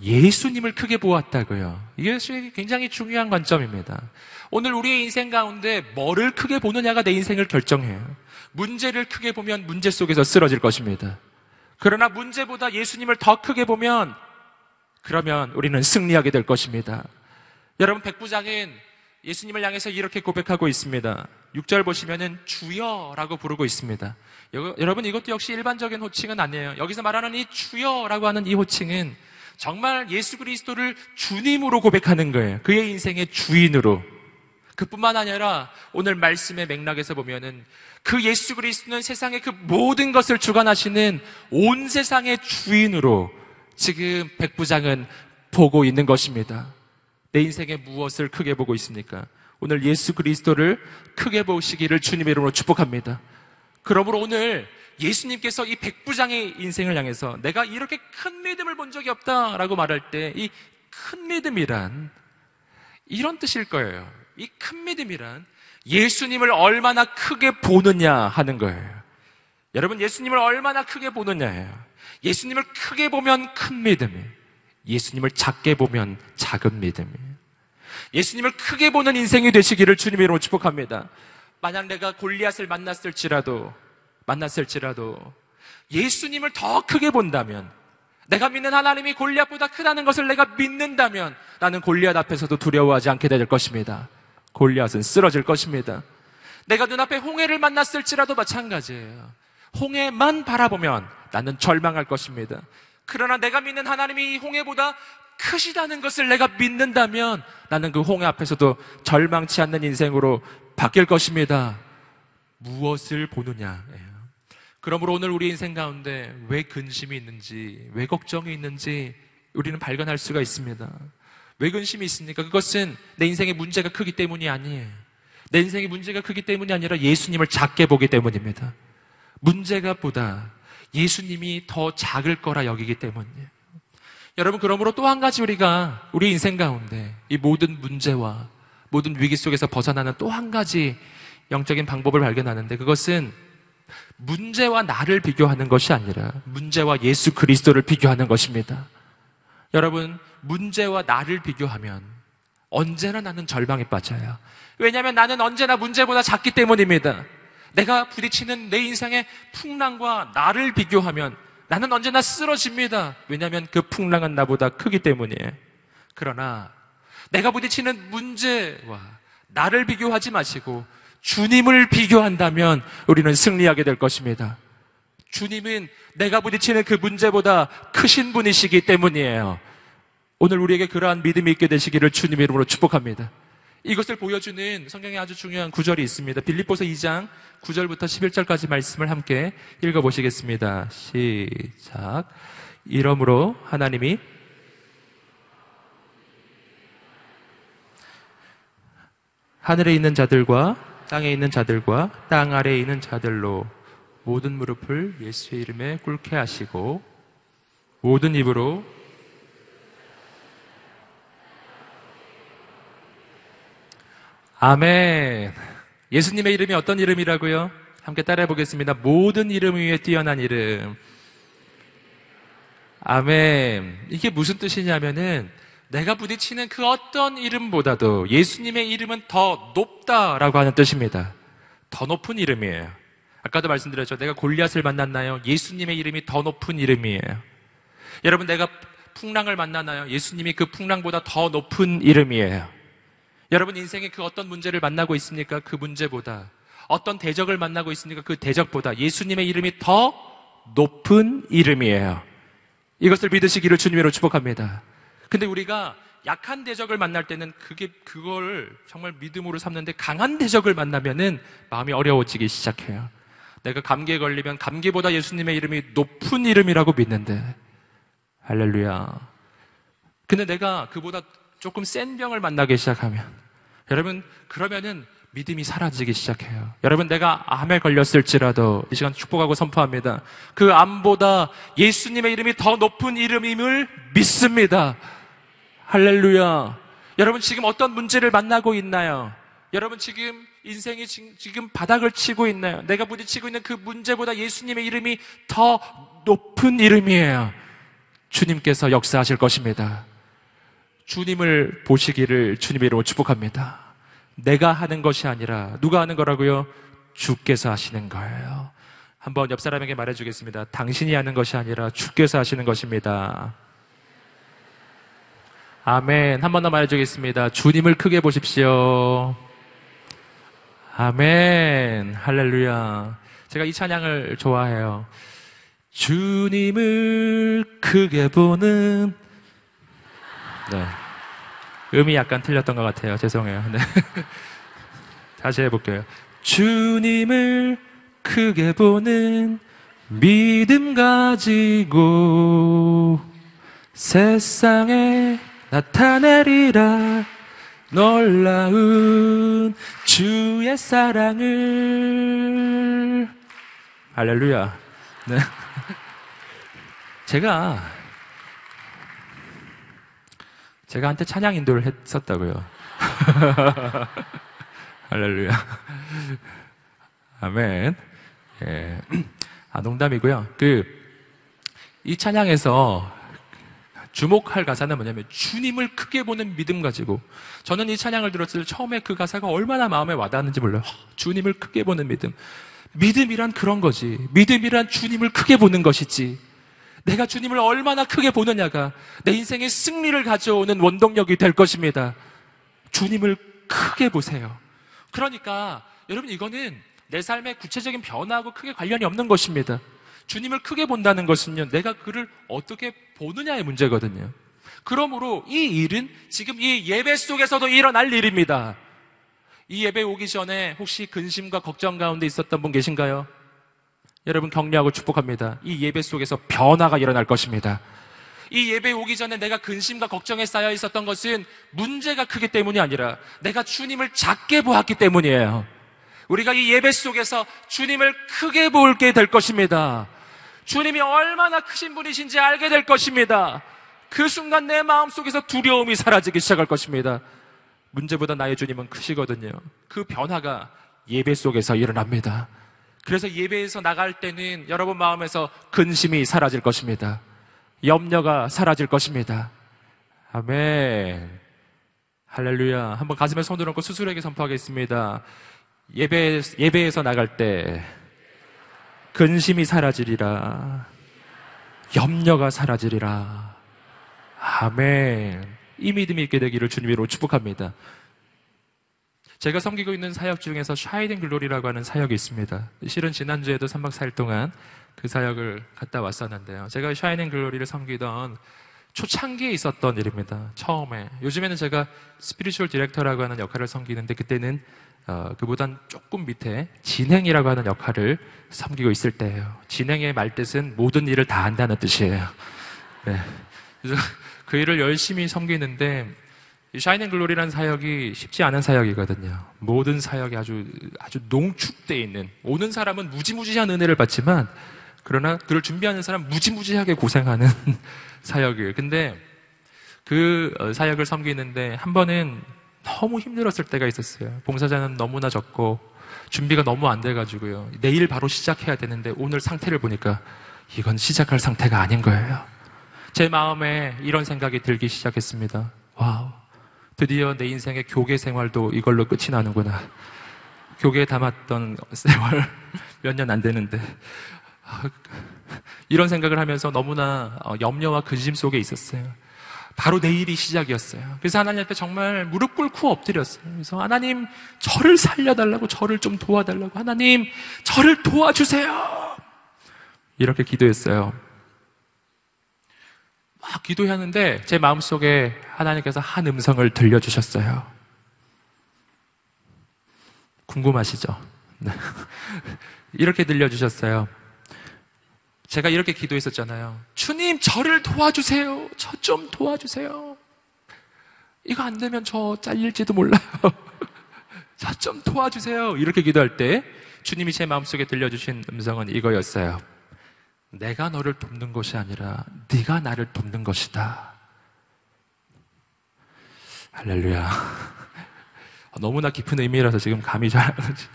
예수님을 크게 보았다고요. 이게 굉장히 중요한 관점입니다. 오늘 우리의 인생 가운데 뭐를 크게 보느냐가 내 인생을 결정해요. 문제를 크게 보면 문제 속에서 쓰러질 것입니다. 그러나 문제보다 예수님을 더 크게 보면 그러면 우리는 승리하게 될 것입니다. 여러분, 백부장은 예수님을 향해서 이렇게 고백하고 있습니다. 6절 보시면은 주여라고 부르고 있습니다. 여러분, 이것도 역시 일반적인 호칭은 아니에요. 여기서 말하는 이 주여라고 하는 이 호칭은 정말 예수 그리스도를 주님으로 고백하는 거예요. 그의 인생의 주인으로. 그뿐만 아니라 오늘 말씀의 맥락에서 보면은 그 예수 그리스도는 세상의 그 모든 것을 주관하시는 온 세상의 주인으로 지금 백부장은 보고 있는 것입니다. 내 인생에 무엇을 크게 보고 있습니까? 오늘 예수 그리스도를 크게 보시기를 주님의 이름으로 축복합니다. 그러므로 오늘 예수님께서 이 백부장의 인생을 향해서 내가 이렇게 큰 믿음을 본 적이 없다라고 말할 때 이 큰 믿음이란 이런 뜻일 거예요. 이 큰 믿음이란 예수님을 얼마나 크게 보느냐 하는 거예요. 여러분, 예수님을 얼마나 크게 보느냐예요. 예수님을 크게 보면 큰 믿음이에요. 예수님을 작게 보면 작은 믿음이에요. 예수님을 크게 보는 인생이 되시기를 주님의 이름으로 축복합니다. 만약 내가 골리앗을 만났을지라도 예수님을 더 크게 본다면, 내가 믿는 하나님이 골리앗보다 크다는 것을 내가 믿는다면 나는 골리앗 앞에서도 두려워하지 않게 될 것입니다. 골리앗은 쓰러질 것입니다. 내가 눈앞에 홍해를 만났을지라도 마찬가지예요. 홍해만 바라보면 나는 절망할 것입니다. 그러나 내가 믿는 하나님이 이 홍해보다 크시다는 것을 내가 믿는다면 나는 그 홍해 앞에서도 절망치 않는 인생으로 바뀔 것입니다. 무엇을 보느냐예요. 그러므로 오늘 우리 인생 가운데 왜 근심이 있는지, 왜 걱정이 있는지 우리는 발견할 수가 있습니다. 왜 근심이 있습니까? 그것은 내 인생의 문제가 크기 때문이 아니에요. 내 인생의 문제가 크기 때문이 아니라 예수님을 작게 보기 때문입니다. 문제가 보다 예수님이 더 작을 거라 여기기 때문이에요. 여러분, 그러므로 또 한 가지 우리가 우리 인생 가운데 이 모든 문제와 모든 위기 속에서 벗어나는 또 한 가지 영적인 방법을 발견하는데, 그것은 문제와 나를 비교하는 것이 아니라 문제와 예수 그리스도를 비교하는 것입니다. 여러분, 문제와 나를 비교하면 언제나 나는 절망에 빠져요. 왜냐하면 나는 언제나 문제보다 작기 때문입니다. 내가 부딪히는 내 인생의 풍랑과 나를 비교하면 나는 언제나 쓰러집니다. 왜냐하면 그 풍랑은 나보다 크기 때문이에요. 그러나 내가 부딪히는 문제와 나를 비교하지 마시고 주님을 비교한다면 우리는 승리하게 될 것입니다. 주님은 내가 부딪히는 그 문제보다 크신 분이시기 때문이에요. 오늘 우리에게 그러한 믿음이 있게 되시기를 주님의 이름으로 축복합니다. 이것을 보여주는 성경에 아주 중요한 구절이 있습니다. 빌립보서 2장 9절부터 11절까지 말씀을 함께 읽어보시겠습니다. 시작. 이러므로 하나님이 하늘에 있는 자들과 땅에 있는 자들과 땅 아래에 있는 자들로 모든 무릎을 예수의 이름에 꿇게 하시고 모든 입으로 아멘. 예수님의 이름이 어떤 이름이라고요? 함께 따라해 보겠습니다. 모든 이름 위에 뛰어난 이름. 아멘. 이게 무슨 뜻이냐면은 내가 부딪히는 그 어떤 이름보다도 예수님의 이름은 더 높다라고 하는 뜻입니다. 더 높은 이름이에요. 아까도 말씀드렸죠. 내가 골리앗을 만났나요? 예수님의 이름이 더 높은 이름이에요. 여러분, 내가 풍랑을 만나나요? 예수님이 그 풍랑보다 더 높은 이름이에요. 여러분, 인생에 그 어떤 문제를 만나고 있습니까? 그 문제보다 어떤 대적을 만나고 있습니까? 그 대적보다 예수님의 이름이 더 높은 이름이에요. 이것을 믿으시기를 주님으로 축복합니다. 근데 우리가 약한 대적을 만날 때는 그걸 정말 믿음으로 삼는데 강한 대적을 만나면은 마음이 어려워지기 시작해요. 내가 감기에 걸리면 감기보다 예수님의 이름이 높은 이름이라고 믿는데, 할렐루야. 근데 내가 그보다 조금 센 병을 만나기 시작하면, 여러분, 그러면은 믿음이 사라지기 시작해요. 여러분, 내가 암에 걸렸을지라도 이 시간 축복하고 선포합니다. 그 암보다 예수님의 이름이 더 높은 이름임을 믿습니다. 할렐루야. 여러분, 지금 어떤 문제를 만나고 있나요? 여러분, 지금 인생이 지금 바닥을 치고 있나요? 내가 부딪히고 있는 그 문제보다 예수님의 이름이 더 높은 이름이에요. 주님께서 역사하실 것입니다. 주님을 보시기를 주님의 이름으로 축복합니다. 내가 하는 것이 아니라 누가 하는 거라고요? 주께서 하시는 거예요. 한번 옆 사람에게 말해주겠습니다. 당신이 하는 것이 아니라 주께서 하시는 것입니다. 아멘. 한 번 더 말해주겠습니다. 주님을 크게 보십시오. 아멘. 할렐루야. 제가 이 찬양을 좋아해요. 주님을 크게 보는, 네. 음이 약간 틀렸던 것 같아요. 죄송해요. 네. 다시 해볼게요. 주님을 크게 보는 믿음 가지고 세상에 나타내리라 놀라운 주의 사랑을. 할렐루야. 네. 제가 한테 찬양 인도를 했었다고요. 할렐루야. 아멘. 예. 농담이고요. 이 찬양에서 주목할 가사는 뭐냐면 주님을 크게 보는 믿음 가지고. 저는 이 찬양을 들었을 때 처음에 그 가사가 얼마나 마음에 와닿았는지 몰라요. 주님을 크게 보는 믿음. 믿음이란 그런 거지. 믿음이란 주님을 크게 보는 것이지. 내가 주님을 얼마나 크게 보느냐가 내 인생의 승리를 가져오는 원동력이 될 것입니다. 주님을 크게 보세요. 그러니까 여러분, 이거는 내 삶의 구체적인 변화하고 크게 관련이 없는 것입니다. 주님을 크게 본다는 것은요, 내가 그를 어떻게 보느냐의 문제거든요. 그러므로 이 일은 지금 이 예배 속에서도 일어날 일입니다. 이 예배 오기 전에 혹시 근심과 걱정 가운데 있었던 분 계신가요? 여러분 격려하고 축복합니다. 이 예배 속에서 변화가 일어날 것입니다. 이 예배 오기 전에 내가 근심과 걱정에 쌓여 있었던 것은 문제가 크기 때문이 아니라 내가 주님을 작게 보았기 때문이에요. 우리가 이 예배 속에서 주님을 크게 보게 될 것입니다. 주님이 얼마나 크신 분이신지 알게 될 것입니다. 그 순간 내 마음속에서 두려움이 사라지기 시작할 것입니다. 문제보다 나의 주님은 크시거든요. 그 변화가 예배 속에서 일어납니다. 그래서 예배에서 나갈 때는 여러분 마음에서 근심이 사라질 것입니다. 염려가 사라질 것입니다. 아멘. 할렐루야. 한번 가슴에 손을 얹고 스스로에게 선포하겠습니다. 예배에서 나갈 때 근심이 사라지리라. 염려가 사라지리라. 아멘. 이 믿음이 있게 되기를 주님으로 축복합니다. 제가 섬기고 있는 사역 중에서 샤이닝 글로리라고 하는 사역이 있습니다. 실은 지난주에도 3박 4일 동안 그 사역을 갔다 왔었는데요. 제가 샤이닝 글로리를 섬기던 초창기에 있었던 일입니다. 처음에. 요즘에는 제가 스피리추얼 디렉터라고 하는 역할을 섬기는데 그때는 그보단 조금 밑에 진행이라고 하는 역할을 섬기고 있을 때예요. 진행의 말뜻은 모든 일을 다 한다는 뜻이에요. 네. 그래서 그 일을 열심히 섬기는데 이 샤이닝 글로리라는 사역이 쉽지 않은 사역이거든요. 모든 사역이 아주 농축되어 있는, 오는 사람은 무지무지한 은혜를 받지만 그러나 그를 준비하는 사람은 무지무지하게 고생하는 사역이에요. 근데 그 사역을 섬기는데 한 번은 너무 힘들었을 때가 있었어요. 봉사자는 너무나 적고 준비가 너무 안 돼가지고요. 내일 바로 시작해야 되는데 오늘 상태를 보니까 이건 시작할 상태가 아닌 거예요. 제 마음에 이런 생각이 들기 시작했습니다. 와우, 드디어 내 인생의 교계 생활도 이걸로 끝이 나는구나. 교계에 담았던 세월 몇 년 안 되는데 이런 생각을 하면서 너무나 염려와 근심 속에 있었어요. 바로 내일이 시작이었어요. 그래서 하나님 앞에 정말 무릎 꿇고 엎드렸어요. 그래서 하나님, 저를 살려달라고, 저를 좀 도와달라고, 하나님 저를 도와주세요, 이렇게 기도했어요. 막 기도했는데 제 마음속에 하나님께서 한 음성을 들려주셨어요. 궁금하시죠? 네. 이렇게 들려주셨어요. 제가 이렇게 기도했었잖아요. 주님, 저를 도와주세요. 저 좀 도와주세요. 이거 안 되면 저 잘릴지도 몰라요. 저 좀 도와주세요. 이렇게 기도할 때 주님이 제 마음속에 들려주신 음성은 이거였어요. 내가 너를 돕는 것이 아니라 네가 나를 돕는 것이다. 할렐루야. 너무나 깊은 의미라서 지금 감이 잘 안 오지.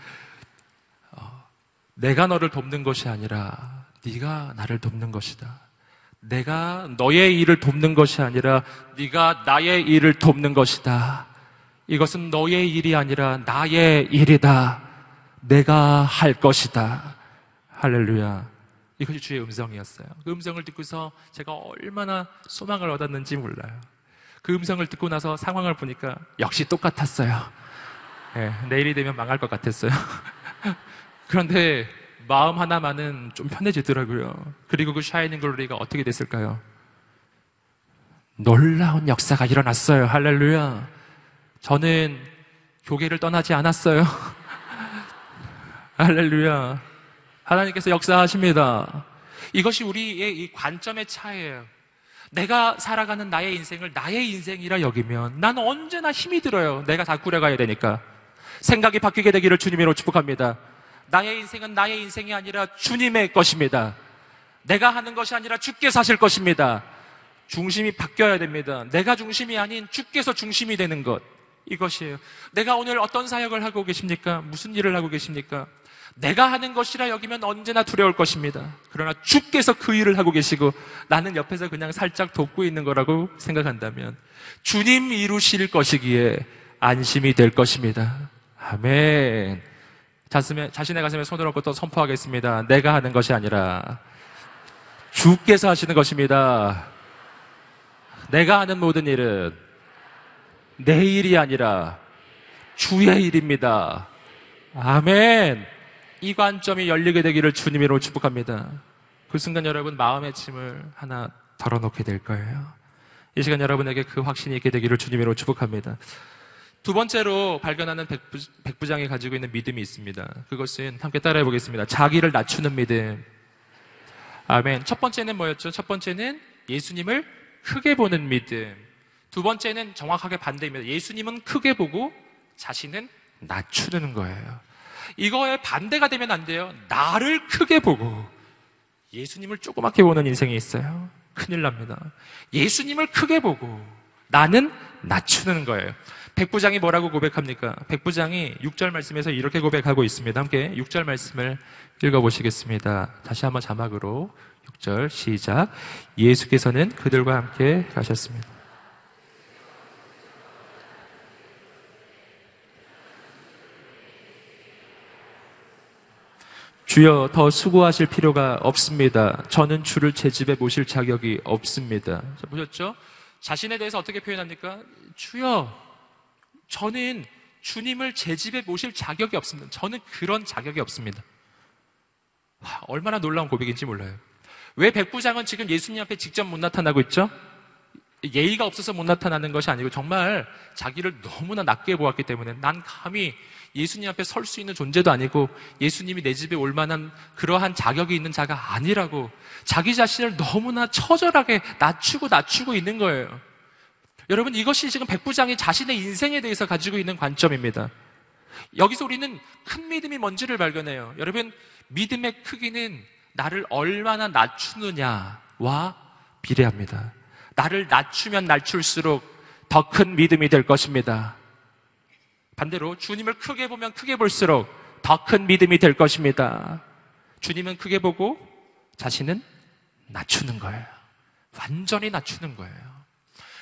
내가 너를 돕는 것이 아니라 네가 나를 돕는 것이다. 내가 너의 일을 돕는 것이 아니라 네가 나의 일을 돕는 것이다. 이것은 너의 일이 아니라 나의 일이다. 내가 할 것이다. 할렐루야. 이것이 주의 음성이었어요. 그 음성을 듣고서 제가 얼마나 소망을 얻었는지 몰라요. 그 음성을 듣고 나서 상황을 보니까 역시 똑같았어요. 네, 내일이 되면 망할 것 같았어요. 그런데 마음 하나만은 좀 편해지더라고요. 그리고 그 샤이닝 글로리가 어떻게 됐을까요? 놀라운 역사가 일어났어요. 할렐루야. 저는 교계를 떠나지 않았어요. 할렐루야. 하나님께서 역사하십니다. 이것이 우리의 이 관점의 차이예요. 내가 살아가는 나의 인생을 나의 인생이라 여기면 나는 언제나 힘이 들어요. 내가 다 꾸려가야 되니까. 생각이 바뀌게 되기를 주님으로 축복합니다. 나의 인생은 나의 인생이 아니라 주님의 것입니다. 내가 하는 것이 아니라 주께서 하실 것입니다. 중심이 바뀌어야 됩니다. 내가 중심이 아닌 주께서 중심이 되는 것, 이것이에요. 내가 오늘 어떤 사역을 하고 계십니까? 무슨 일을 하고 계십니까? 내가 하는 것이라 여기면 언제나 두려울 것입니다. 그러나 주께서 그 일을 하고 계시고 나는 옆에서 그냥 살짝 돕고 있는 거라고 생각한다면 주님 이루실 것이기에 안심이 될 것입니다. 아멘. 자신의 가슴에 손을 얹고 또 선포하겠습니다. 내가 하는 것이 아니라 주께서 하시는 것입니다. 내가 하는 모든 일은 내 일이 아니라 주의 일입니다. 아멘. 이 관점이 열리게 되기를 주님으로 축복합니다. 그 순간 여러분 마음의 짐을 하나 덜어놓게 될 거예요. 이 시간 여러분에게 그 확신이 있게 되기를 주님으로 축복합니다. 두 번째로 발견하는 백부장이 가지고 있는 믿음이 있습니다. 그것은 함께 따라해 보겠습니다. 자기를 낮추는 믿음. 아멘. 첫 번째는 뭐였죠? 첫 번째는 예수님을 크게 보는 믿음. 두 번째는 정확하게 반대입니다. 예수님은 크게 보고 자신은 낮추는 거예요. 이거에 반대가 되면 안 돼요. 나를 크게 보고 예수님을 조그맣게 보는 인생이 있어요. 큰일 납니다. 예수님을 크게 보고 나는 낮추는 거예요. 백부장이 뭐라고 고백합니까? 백부장이 6절 말씀에서 이렇게 고백하고 있습니다. 함께 6절 말씀을 읽어보시겠습니다. 다시 한번 자막으로 6절 시작. 예수께서는 그들과 함께 가셨습니다. 주여, 더 수고하실 필요가 없습니다. 저는 주를 제 집에 모실 자격이 없습니다. 자, 보셨죠? 자신에 대해서 어떻게 표현합니까? 주여, 저는 주님을 제 집에 모실 자격이 없습니다. 저는 그런 자격이 없습니다. 와, 얼마나 놀라운 고백인지 몰라요. 왜 백부장은 지금 예수님 앞에 직접 못 나타나고 있죠? 예의가 없어서 못 나타나는 것이 아니고 정말 자기를 너무나 낮게 보았기 때문에 난 감히 예수님 앞에 설 수 있는 존재도 아니고 예수님이 내 집에 올 만한 그러한 자격이 있는 자가 아니라고 자기 자신을 너무나 처절하게 낮추고 있는 거예요. 여러분, 이것이 지금 백부장이 자신의 인생에 대해서 가지고 있는 관점입니다. 여기서 우리는 큰 믿음이 뭔지를 발견해요. 여러분, 믿음의 크기는 나를 얼마나 낮추느냐와 비례합니다. 나를 낮추면 낮출수록 더 큰 믿음이 될 것입니다. 반대로 주님을 크게 보면 크게 볼수록 더 큰 믿음이 될 것입니다. 주님은 크게 보고 자신은 낮추는 거예요. 완전히 낮추는 거예요.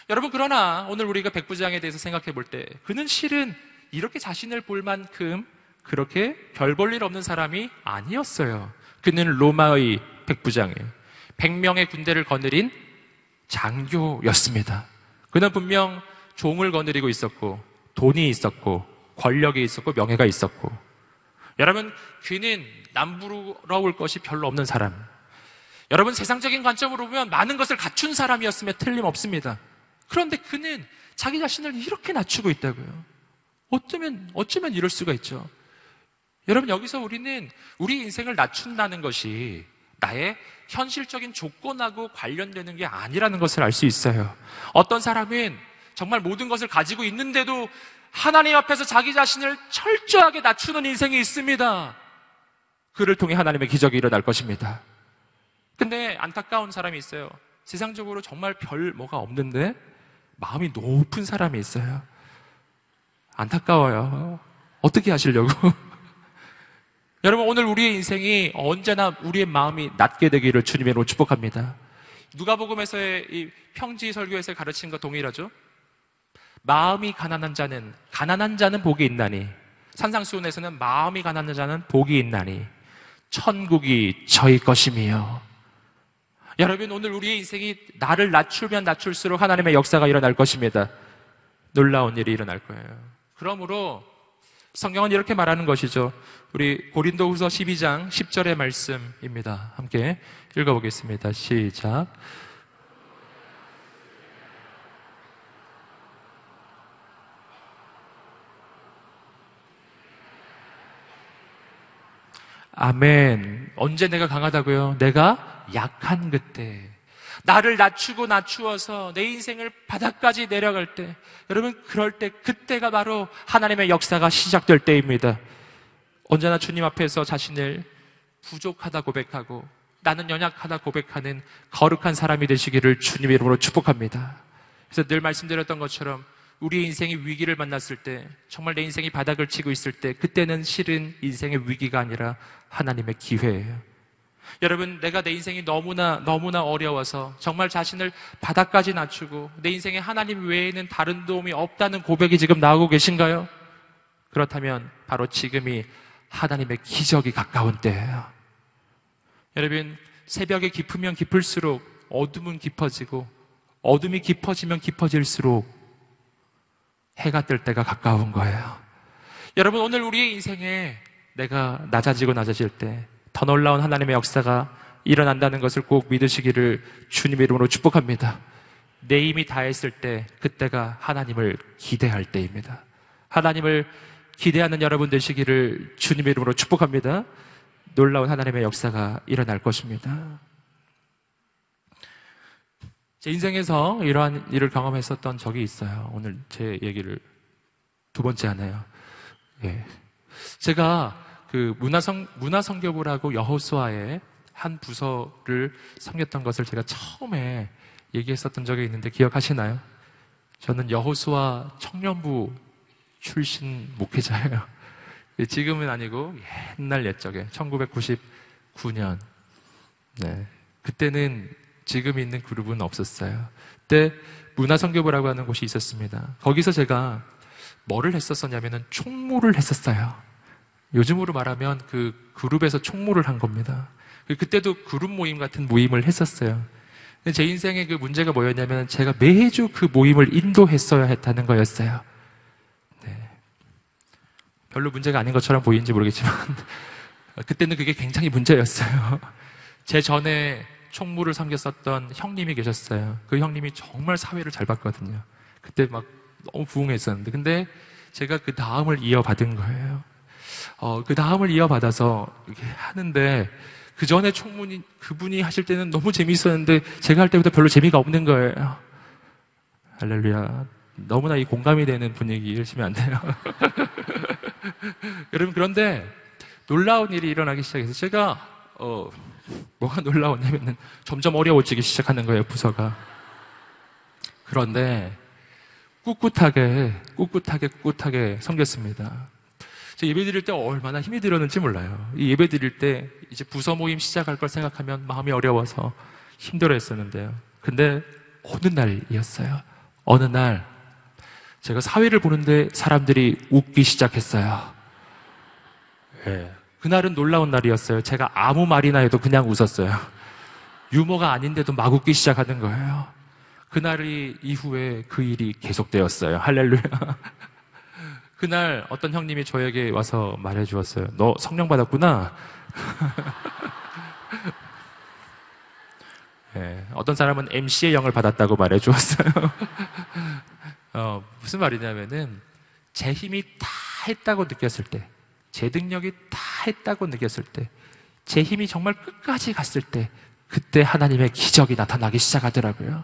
여러분, 그러나 오늘 우리가 백부장에 대해서 생각해 볼 때 그는 실은 이렇게 자신을 볼 만큼 그렇게 별 볼 일 없는 사람이 아니었어요. 그는 로마의 백부장이에요. 100명의 군대를 거느린 장교였습니다. 그는 분명 종을 거느리고 있었고 돈이 있었고 권력이 있었고 명예가 있었고, 여러분, 그는 남부러울 것이 별로 없는 사람, 여러분, 세상적인 관점으로 보면 많은 것을 갖춘 사람이었으면 틀림없습니다. 그런데 그는 자기 자신을 이렇게 낮추고 있다고요. 어쩌면 이럴 수가 있죠. 여러분, 여기서 우리는 우리 인생을 낮춘다는 것이 나의 현실적인 조건하고 관련되는 게 아니라는 것을 알 수 있어요. 어떤 사람은 정말 모든 것을 가지고 있는데도 하나님 앞에서 자기 자신을 철저하게 낮추는 인생이 있습니다. 그를 통해 하나님의 기적이 일어날 것입니다. 근데 안타까운 사람이 있어요. 세상적으로 정말 별 뭐가 없는데 마음이 높은 사람이 있어요. 안타까워요. 어떻게 하시려고? 여러분, 오늘 우리의 인생이 언제나 우리의 마음이 낮게 되기를 주님으로 축복합니다. 누가복음에서의 이 평지 설교에서 가르친 것 동일하죠? 마음이 가난한 자는 복이 있나니, 산상수훈에서는 마음이 가난한 자는 복이 있나니 천국이 저희 것이며. 여러분, 오늘 우리의 인생이 나를 낮추면 낮출수록 하나님의 역사가 일어날 것입니다. 놀라운 일이 일어날 거예요. 그러므로 성경은 이렇게 말하는 것이죠. 우리 고린도후서 12장 10절의 말씀입니다. 함께 읽어보겠습니다. 시작. 아멘. 언제 내가 강하다고요? 내가 약한 그때, 나를 낮추어서 내 인생을 바닥까지 내려갈 때, 여러분, 그럴 때, 그때가 바로 하나님의 역사가 시작될 때입니다. 언제나 주님 앞에서 자신을 부족하다 고백하고 나는 연약하다 고백하는 거룩한 사람이 되시기를 주님의 이름으로 축복합니다. 그래서 늘 말씀드렸던 것처럼 우리의 인생이 위기를 만났을 때, 정말 내 인생이 바닥을 치고 있을 때, 그때는 실은 인생의 위기가 아니라 하나님의 기회예요. 여러분, 내가 내 인생이 너무나 어려워서 정말 자신을 바닥까지 낮추고 내 인생에 하나님 외에는 다른 도움이 없다는 고백이 지금 나오고 계신가요? 그렇다면 바로 지금이 하나님의 기적이 가까운 때예요. 여러분, 새벽이 깊으면 깊을수록 어둠은 깊어지고 어둠이 깊어지면 깊어질수록 해가 뜰 때가 가까운 거예요. 여러분, 오늘 우리의 인생에 내가 낮아질 때 더 놀라운 하나님의 역사가 일어난다는 것을 꼭 믿으시기를 주님의 이름으로 축복합니다. 내 힘이 다했을 때, 그때가 하나님을 기대할 때입니다. 하나님을 기대하는 여러분 되시기를 주님의 이름으로 축복합니다. 놀라운 하나님의 역사가 일어날 것입니다. 제 인생에서 이러한 일을 경험했었던 적이 있어요. 오늘 제 얘기를 두 번째 하네요. 예. 제가 그 문화선교부라고 여호수아의 한 부서를 섬겼던 것을 제가 처음에 얘기했었던 적이 있는데 기억하시나요? 저는 여호수아 청년부 출신 목회자예요. 지금은 아니고 옛날 옛적에 1999년. 네. 그때는 지금 있는 그룹은 없었어요. 그때 문화선교부라고 하는 곳이 있었습니다. 거기서 제가 뭐를 했었었냐면은 총무를 했었어요. 요즘으로 말하면 그 그룹에서 총무를 한 겁니다. 그때도 그룹 모임 같은 모임을 했었어요. 근데 제 인생의 그 문제가 뭐였냐면 제가 매주 그 모임을 인도했어야 했다는 거였어요. 네. 별로 문제가 아닌 것처럼 보이는지 모르겠지만 그때는 그게 굉장히 문제였어요. 제 전에 총무를 섬겼었던 형님이 계셨어요. 그 형님이 정말 사회를 잘 봤거든요. 그때 막 너무 부흥했었는데, 근데 제가 그 다음을 이어받은 거예요. 그 다음을 이어받아서 이렇게 하는데, 그 전에 총무님, 그분이 하실 때는 너무 재미있었는데, 제가 할 때부터 별로 재미가 없는 거예요. 할렐루야. 너무나 이 공감이 되는 분위기 이러시면 안 돼요. 여러분, 그런데 놀라운 일이 일어나기 시작해서 제가, 뭐가 놀라웠냐면은 점점 어려워지기 시작하는 거예요, 부서가. 그런데 꿋꿋하게 섬겼습니다. 제가 예배 드릴 때 얼마나 힘이 들었는지 몰라요. 이 예배 드릴 때 이제 부서 모임 시작할 걸 생각하면 마음이 어려워서 힘들어 했었는데요. 근데 어느 날이었어요. 어느 날 제가 사회를 보는데 사람들이 웃기 시작했어요. 네. 그날은 놀라운 날이었어요. 제가 아무 말이나 해도 그냥 웃었어요. 유머가 아닌데도 막 웃기 시작하는 거예요. 그날 이후에 그 일이 계속되었어요. 할렐루야. 그날 어떤 형님이 저에게 와서 말해 주었어요. 너 성령 받았구나. 네, 어떤 사람은 MC의 영을 받았다고 말해 주었어요. 무슨 말이냐면은 제 힘이 다 했다고 느꼈을 때, 제 능력이 다 했다고 느꼈을 때, 제 힘이 정말 끝까지 갔을 때, 그때 하나님의 기적이 나타나기 시작하더라고요.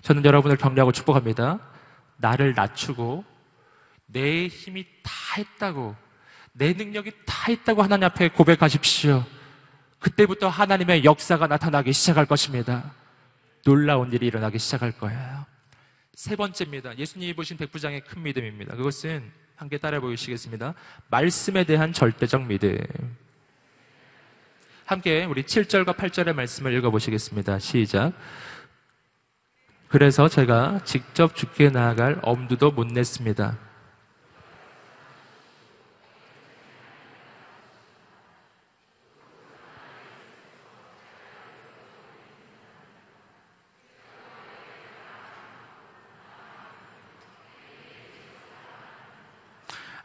저는 여러분을 격려하고 축복합니다. 나를 낮추고 내 힘이 다 했다고, 내 능력이 다 했다고 하나님 앞에 고백하십시오. 그때부터 하나님의 역사가 나타나기 시작할 것입니다. 놀라운 일이 일어나기 시작할 거예요. 세 번째입니다. 예수님이 보신 백부장의 큰 믿음입니다. 그것은 함께 따라 보시겠습니다. 말씀에 대한 절대적 믿음. 함께 우리 7절과 8절의 말씀을 읽어보시겠습니다. 시작. 그래서 제가 직접 주께 나아갈 엄두도 못 냈습니다.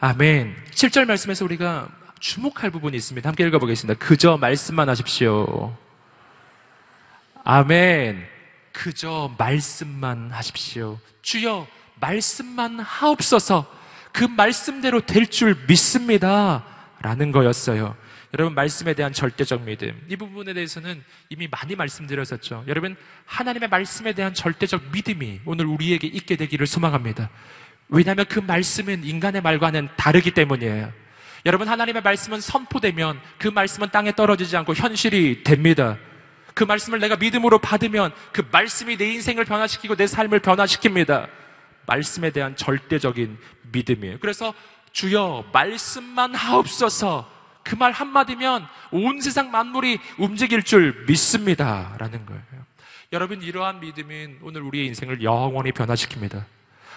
아멘. 7절 말씀에서 우리가 주목할 부분이 있습니다. 함께 읽어보겠습니다. 그저 말씀만 하십시오. 아멘. 그저 말씀만 하십시오. 주여 말씀만 하옵소서. 그 말씀대로 될 줄 믿습니다 라는 거였어요. 여러분, 말씀에 대한 절대적 믿음, 이 부분에 대해서는 이미 많이 말씀드렸었죠. 여러분, 하나님의 말씀에 대한 절대적 믿음이 오늘 우리에게 있게 되기를 소망합니다. 왜냐하면 그 말씀은 인간의 말과는 다르기 때문이에요. 여러분, 하나님의 말씀은 선포되면 그 말씀은 땅에 떨어지지 않고 현실이 됩니다. 그 말씀을 내가 믿음으로 받으면 그 말씀이 내 인생을 변화시키고 내 삶을 변화시킵니다. 말씀에 대한 절대적인 믿음이에요. 그래서 주여 말씀만 하옵소서, 그 말 한마디면 온 세상 만물이 움직일 줄 믿습니다 라는 거예요. 여러분, 이러한 믿음은 오늘 우리의 인생을 영원히 변화시킵니다.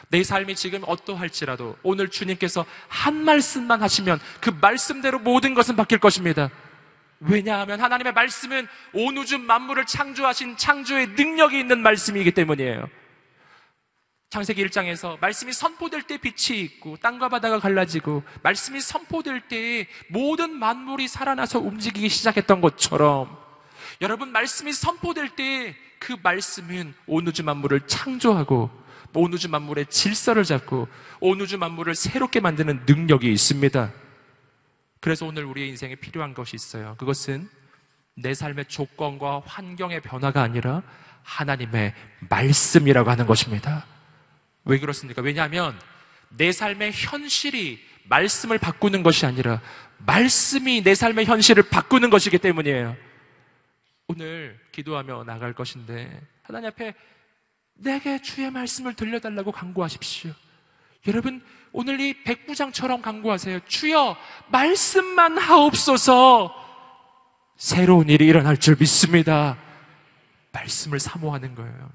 내 삶이 지금 어떠할지라도 오늘 주님께서 한 말씀만 하시면 그 말씀대로 모든 것은 바뀔 것입니다. 왜냐하면 하나님의 말씀은 온 우주 만물을 창조하신 창조의 능력이 있는 말씀이기 때문이에요. 창세기 1장에서 말씀이 선포될 때 빛이 있고 땅과 바다가 갈라지고 말씀이 선포될 때 모든 만물이 살아나서 움직이기 시작했던 것처럼, 여러분, 말씀이 선포될 때 그 말씀은 온 우주 만물을 창조하고 온 우주 만물의 질서를 잡고 온 우주 만물을 새롭게 만드는 능력이 있습니다. 그래서 오늘 우리의 인생에 필요한 것이 있어요. 그것은 내 삶의 조건과 환경의 변화가 아니라 하나님의 말씀이라고 하는 것입니다. 왜 그렇습니까? 왜냐하면 내 삶의 현실이 말씀을 바꾸는 것이 아니라 말씀이 내 삶의 현실을 바꾸는 것이기 때문이에요. 오늘 기도하며 나갈 것인데 하나님 앞에 내게 주의 말씀을 들려달라고 간구하십시오. 여러분, 오늘 이 백부장처럼 간구하세요. 주여 말씀만 하옵소서. 새로운 일이 일어날 줄 믿습니다. 말씀을 사모하는 거예요.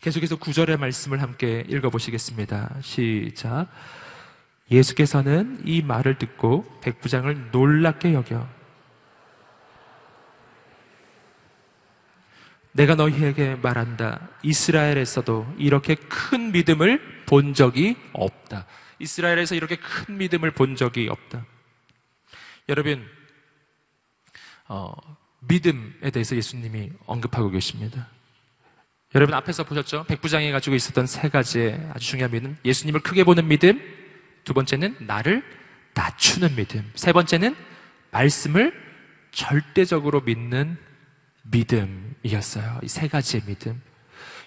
계속해서 9절의 말씀을 함께 읽어보시겠습니다. 시작. 예수께서는 이 말을 듣고 백부장을 놀랍게 여겨 내가 너희에게 말한다. 이스라엘에서도 이렇게 큰 믿음을 본 적이 없다. 이스라엘에서 이렇게 큰 믿음을 본 적이 없다. 여러분, 믿음에 대해서 예수님이 언급하고 계십니다. 여러분, 앞에서 보셨죠? 백부장이 가지고 있었던 세 가지의 아주 중요한 믿음. 예수님을 크게 보는 믿음, 두 번째는 나를 낮추는 믿음, 세 번째는 말씀을 절대적으로 믿는 믿음이었어요. 이 세 가지의 믿음.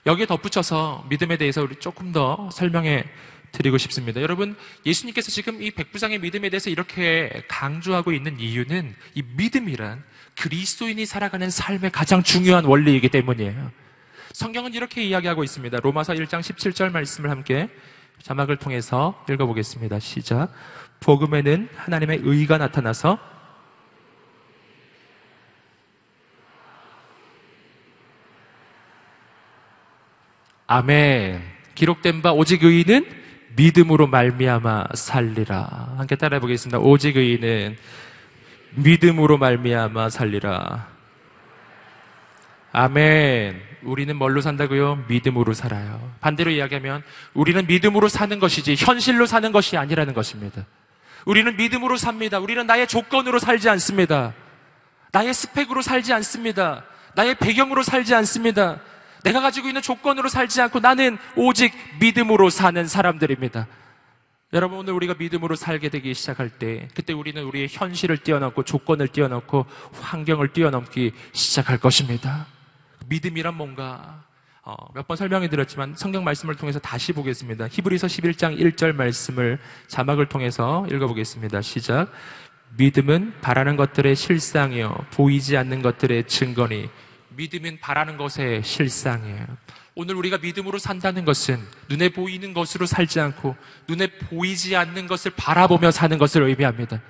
여기에 덧붙여서 믿음에 대해서 우리 조금 더 설명해 드리고 싶습니다. 여러분, 예수님께서 지금 이 백부장의 믿음에 대해서 이렇게 강조하고 있는 이유는 이 믿음이란 그리스도인이 살아가는 삶의 가장 중요한 원리이기 때문이에요. 성경은 이렇게 이야기하고 있습니다. 로마서 1장 17절 말씀을 함께 자막을 통해서 읽어보겠습니다. 시작. 복음에는 하나님의 의가 나타나서 아멘. 기록된 바 오직 의인은 믿음으로 말미암아 살리라. 함께 따라해 보겠습니다. 오직 의인은 믿음으로 말미암아 살리라. 아멘. 우리는 뭘로 산다고요? 믿음으로 살아요. 반대로 이야기하면 우리는 믿음으로 사는 것이지 현실로 사는 것이 아니라는 것입니다. 우리는 믿음으로 삽니다. 우리는 나의 조건으로 살지 않습니다. 나의 스펙으로 살지 않습니다. 나의 배경으로 살지 않습니다. 내가 가지고 있는 조건으로 살지 않고 나는 오직 믿음으로 사는 사람들입니다. 여러분, 오늘 우리가 믿음으로 살게 되기 시작할 때, 그때 우리는 우리의 현실을 뛰어넘고 조건을 뛰어넘고 환경을 뛰어넘기 시작할 것입니다. 믿음이란 뭔가 몇 번 설명해 드렸지만 성경 말씀을 통해서 다시 보겠습니다. 히브리서 11장 1절 말씀을 자막을 통해서 읽어보겠습니다. 시작. 믿음은 바라는 것들의 실상이요 보이지 않는 것들의 증거니. 믿음은 바라는 것의 실상이에요. 오늘 우리가 믿음으로 산다는 것은 눈에 보이는 것으로 살지 않고 눈에 보이지 않는 것을 바라보며 사는 것을 의미합니다.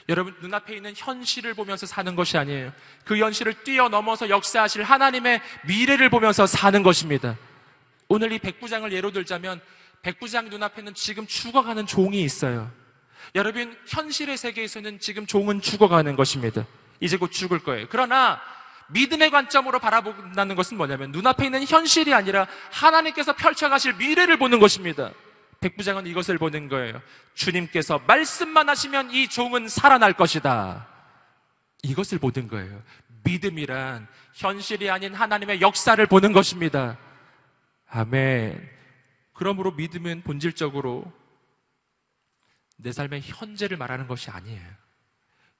여러분, 눈앞에 있는 현실을 보면서 사는 것이 아니에요. 그 현실을 뛰어넘어서 역사하실 하나님의 미래를 보면서 사는 것입니다. 오늘 이 백부장을 예로 들자면 백부장 눈앞에는 지금 죽어가는 종이 있어요. 여러분, 현실의 세계에서는 지금 종은 죽어가는 것입니다. 이제 곧 죽을 거예요. 그러나 믿음의 관점으로 바라본다는 것은 뭐냐면 눈앞에 있는 현실이 아니라 하나님께서 펼쳐가실 미래를 보는 것입니다. 백부장은 이것을 보는 거예요. 주님께서 말씀만 하시면 이 종은 살아날 것이다. 이것을 보는 거예요. 믿음이란 현실이 아닌 하나님의 역사를 보는 것입니다. 아멘. 그러므로 믿음은 본질적으로 내 삶의 현재를 말하는 것이 아니에요.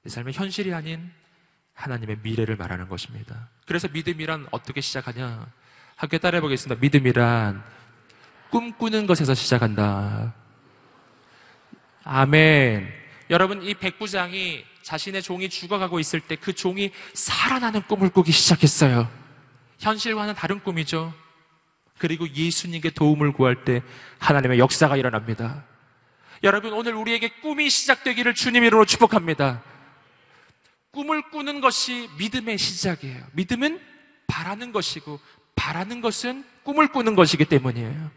내 삶의 현실이 아닌 하나님의 미래를 말하는 것입니다. 그래서 믿음이란 어떻게 시작하냐? 함께 따라해 보겠습니다. 믿음이란 꿈꾸는 것에서 시작한다. 아멘. 여러분, 이 백부장이 자신의 종이 죽어가고 있을 때 그 종이 살아나는 꿈을 꾸기 시작했어요. 현실과는 다른 꿈이죠. 그리고 예수님께 도움을 구할 때 하나님의 역사가 일어납니다. 여러분, 오늘 우리에게 꿈이 시작되기를 주님 이름으로 축복합니다. 꿈을 꾸는 것이 믿음의 시작이에요. 믿음은 바라는 것이고 바라는 것은 꿈을 꾸는 것이기 때문이에요.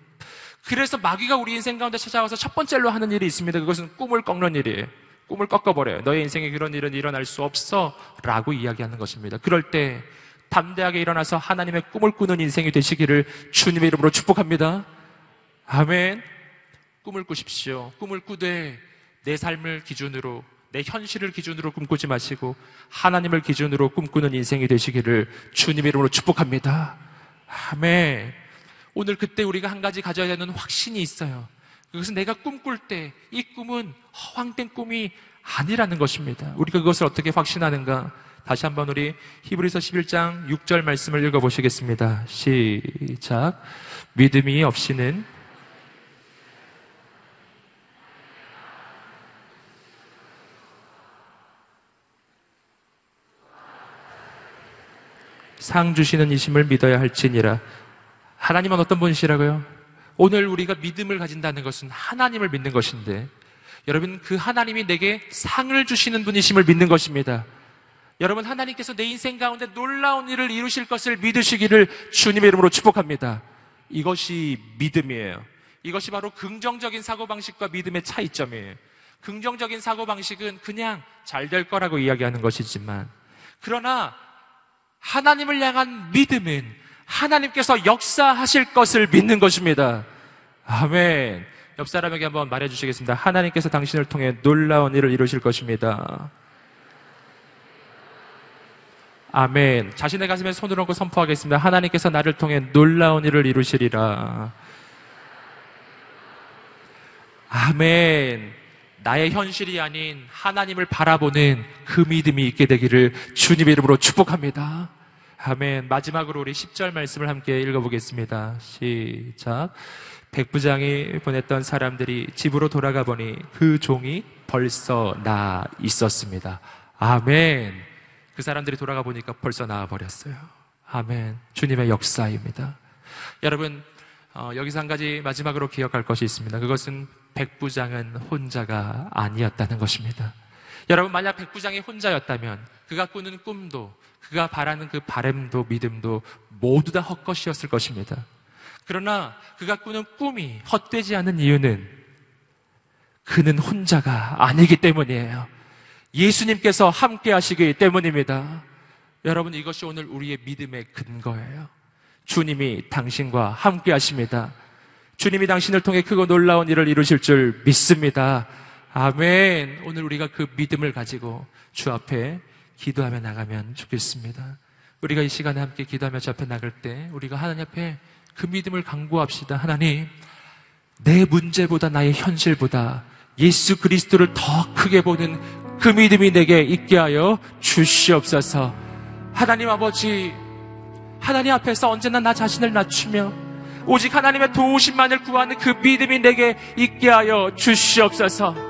그래서 마귀가 우리 인생 가운데 찾아와서 첫 번째로 하는 일이 있습니다. 그것은 꿈을 꺾는 일이에요. 꿈을 꺾어버려요. 너의 인생에 그런 일은 일어날 수 없어 라고 이야기하는 것입니다. 그럴 때 담대하게 일어나서 하나님의 꿈을 꾸는 인생이 되시기를 주님의 이름으로 축복합니다. 아멘. 꿈을 꾸십시오. 꿈을 꾸되 내 삶을 기준으로, 내 현실을 기준으로 꿈꾸지 마시고 하나님을 기준으로 꿈꾸는 인생이 되시기를 주님의 이름으로 축복합니다. 아멘. 오늘 그때 우리가 한 가지 가져야 되는 확신이 있어요. 그것은 내가 꿈꿀 때 이 꿈은 허황된 꿈이 아니라는 것입니다. 우리가 그것을 어떻게 확신하는가? 다시 한번 우리 히브리서 11장 6절 말씀을 읽어보시겠습니다. 시작. 믿음이 없이는 상 주시는 이심을 믿어야 할지니라. 하나님은 어떤 분이시라고요? 오늘 우리가 믿음을 가진다는 것은 하나님을 믿는 것인데, 여러분, 그 하나님이 내게 상을 주시는 분이심을 믿는 것입니다. 여러분, 하나님께서 내 인생 가운데 놀라운 일을 이루실 것을 믿으시기를 주님의 이름으로 축복합니다. 이것이 믿음이에요. 이것이 바로 긍정적인 사고방식과 믿음의 차이점이에요. 긍정적인 사고방식은 그냥 잘 될 거라고 이야기하는 것이지만, 그러나 하나님을 향한 믿음은 하나님께서 역사하실 것을 믿는 것입니다. 아멘. 옆 사람에게 한번 말해주시겠습니다. 하나님께서 당신을 통해 놀라운 일을 이루실 것입니다. 아멘. 자신의 가슴에 손을 얹고 선포하겠습니다. 하나님께서 나를 통해 놀라운 일을 이루시리라. 아멘. 나의 현실이 아닌 하나님을 바라보는 그 믿음이 있게 되기를 주님의 이름으로 축복합니다. 아멘. 마지막으로 우리 10절 말씀을 함께 읽어보겠습니다. 시작. 백부장이 보냈던 사람들이 집으로 돌아가 보니 그 종이 벌써 나 있었습니다. 아멘. 그 사람들이 돌아가 보니까 벌써 나와버렸어요. 아멘. 주님의 역사입니다. 여러분, 여기서 한 가지 마지막으로 기억할 것이 있습니다. 그것은 백부장은 혼자가 아니었다는 것입니다. 여러분, 만약 백부장이 혼자였다면 그가 꾸는 꿈도, 그가 바라는 그 바람도 믿음도 모두 다 헛것이었을 것입니다. 그러나 그가 꾸는 꿈이 헛되지 않은 이유는 그는 혼자가 아니기 때문이에요. 예수님께서 함께 하시기 때문입니다. 여러분, 이것이 오늘 우리의 믿음의 근거예요. 주님이 당신과 함께 하십니다. 주님이 당신을 통해 크고 놀라운 일을 이루실 줄 믿습니다. 아멘. 오늘 우리가 그 믿음을 가지고 주 앞에 기도하며 나가면 좋겠습니다. 우리가 이 시간에 함께 기도하며 주 앞에 나갈 때 우리가 하나님 앞에 그 믿음을 강구합시다. 하나님, 내 문제보다 나의 현실보다 예수 그리스도를 더 크게 보는 그 믿음이 내게 있게 하여 주시옵소서. 하나님 아버지, 하나님 앞에서 언제나 나 자신을 낮추며 오직 하나님의 도우심만을 구하는 그 믿음이 내게 있게 하여 주시옵소서.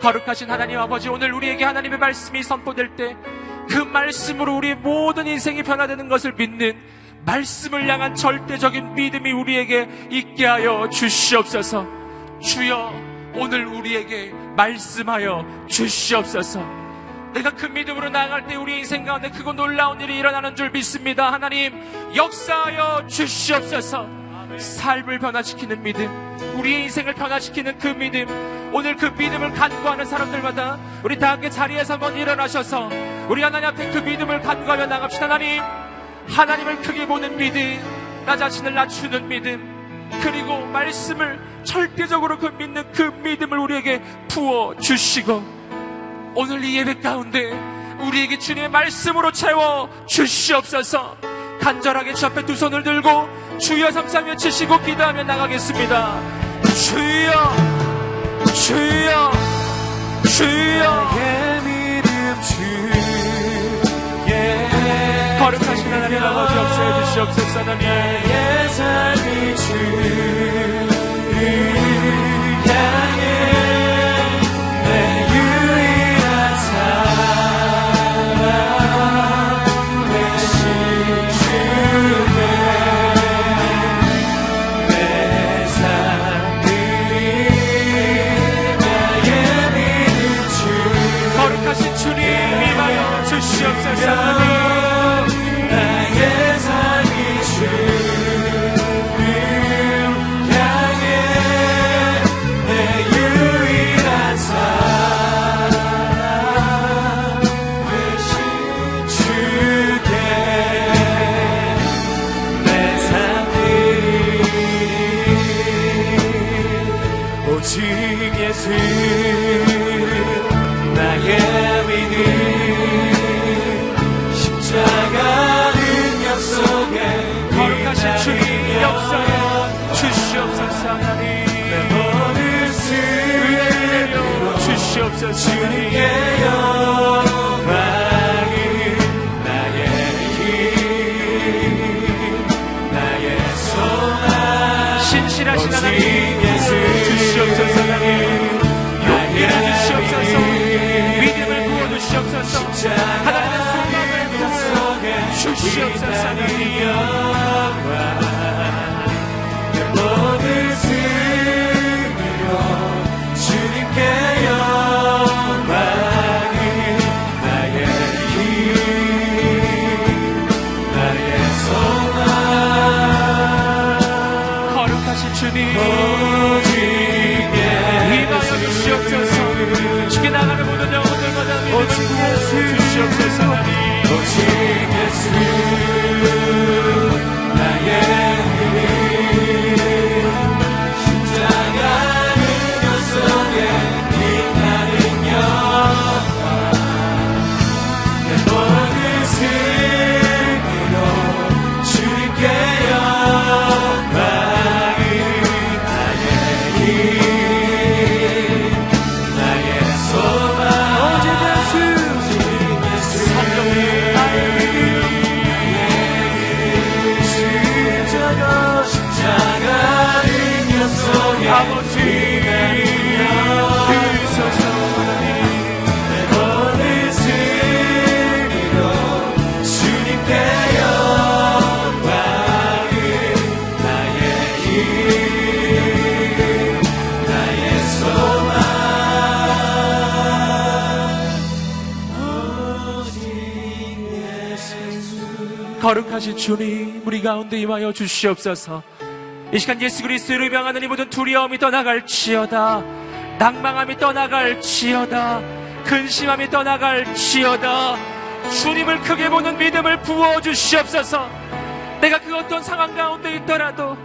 거룩하신 하나님 아버지, 오늘 우리에게 하나님의 말씀이 선포될 때 그 말씀으로 우리의 모든 인생이 변화되는 것을 믿는 말씀을 향한 절대적인 믿음이 우리에게 있게 하여 주시옵소서. 주여, 오늘 우리에게 말씀하여 주시옵소서. 내가 그 믿음으로 나아갈 때 우리 인생 가운데 크고 놀라운 일이 일어나는 줄 믿습니다. 하나님, 역사하여 주시옵소서. 삶을 변화시키는 믿음, 우리의 인생을 변화시키는 그 믿음, 오늘 그 믿음을 간구하는 사람들마다 우리 다 함께 자리에서 한번 일어나셔서 우리 하나님 앞에 그 믿음을 간구하며 나갑시다. 하나님, 하나님을 크게 보는 믿음, 나 자신을 낮추는 믿음, 그리고 말씀을 절대적으로 믿는 그 믿음을 우리에게 부어주시고, 오늘 이 예배 가운데 우리에게 주님의 말씀으로 채워 주시옵소서. 간절하게 주 앞에 두 손을 들고 주여 삼삼 외치시고 기도하며 나가겠습니다. 주여 주여 주여. 나의 믿음 주의 거룩하신 하나님 아버지 역사해 주시옵소서. 나의 삶이 주를 향해 내 유일한 사랑 되신 주께 내 삶이 나의 믿음 주 거룩하신 주님 임하여 주시옵소서. 나의 삶이 주를 향해 내 유일한 사랑 되신 주께 내 삶이 오직 예수 나의 믿음 십자가 능력 속에 거룩하신 주님 역사해 주시옵소서. 하나님 내 모든 은혜를 내려 주시옵소서. 주님께 영광이 나의 힘 나의 소망 신실하신 하나님 예수 주시옵소서. 하나님 용기를 주시옵소서. 믿음을 부어주시옵소서. 하나님의 소망을 부어주시옵소서. 하나님 내 모든 승리로 주님께 영광이 나의 힘 나의 소망 거룩하신 주님 오직 임하여 주시옵소서. 주께 나가는 모든 영혼들마다 믿음을 부어주시옵소서. 하나님 오직 예수 나의 힘 십자가 능력 속에 빛나는 영광 내 모든 승리로 주님께 영광이 나의 힘 나의 소망 오직 예수 성령님 십자가 능력 속에 아버지 주소서. 내 모든 승리로 주님께 영광을 나의 힘 나의 소망 오직 예수 거룩하신 주님 우리 가운데 임하여 주시옵소서. 이 시간 예수 그리스도를 명하는 이 모든 두려움이 떠나갈지어다. 낭망함이 떠나갈지어다. 근심함이 떠나갈지어다. 주님을 크게 보는 믿음을 부어주시옵소서. 내가 그 어떤 상황 가운데 있더라도,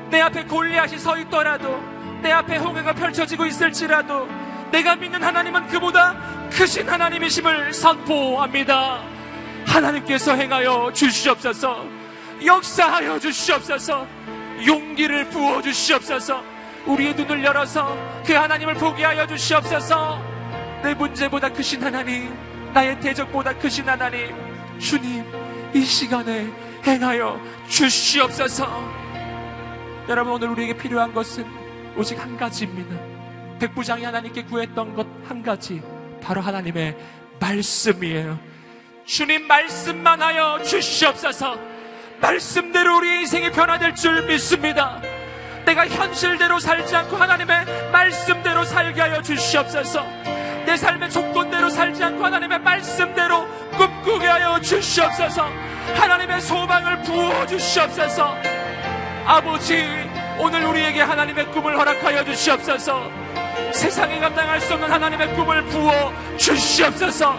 내 앞에 골리앗이 서 있더라도, 내 앞에 홍해가 펼쳐지고 있을지라도 내가 믿는 하나님은 그보다 크신 하나님이심을 선포합니다. 하나님께서 행하여 주시옵소서. 역사하여 주시옵소서. 용기를 부어주시옵소서. 우리의 눈을 열어서 그 하나님을 보게 하여 주시옵소서. 내 문제보다 크신 하나님, 나의 대적보다 크신 하나님, 주님 이 시간에 행하여 주시옵소서. 여러분, 오늘 우리에게 필요한 것은 오직 한 가지입니다. 백부장이 하나님께 구했던 것 한 가지, 바로 하나님의 말씀이에요. 주님 말씀만 하여 주시옵소서. 말씀대로 우리의 인생이 변화될 줄 믿습니다. 내가 현실대로 살지 않고 하나님의 말씀대로 살게 하여 주시옵소서. 내 삶의 조건대로 살지 않고 하나님의 말씀대로 꿈꾸게 하여 주시옵소서. 하나님의 소망을 부어주시옵소서. 아버지, 오늘 우리에게 하나님의 꿈을 허락하여 주시옵소서. 세상에 감당할 수 없는 하나님의 꿈을 부어 주시옵소서.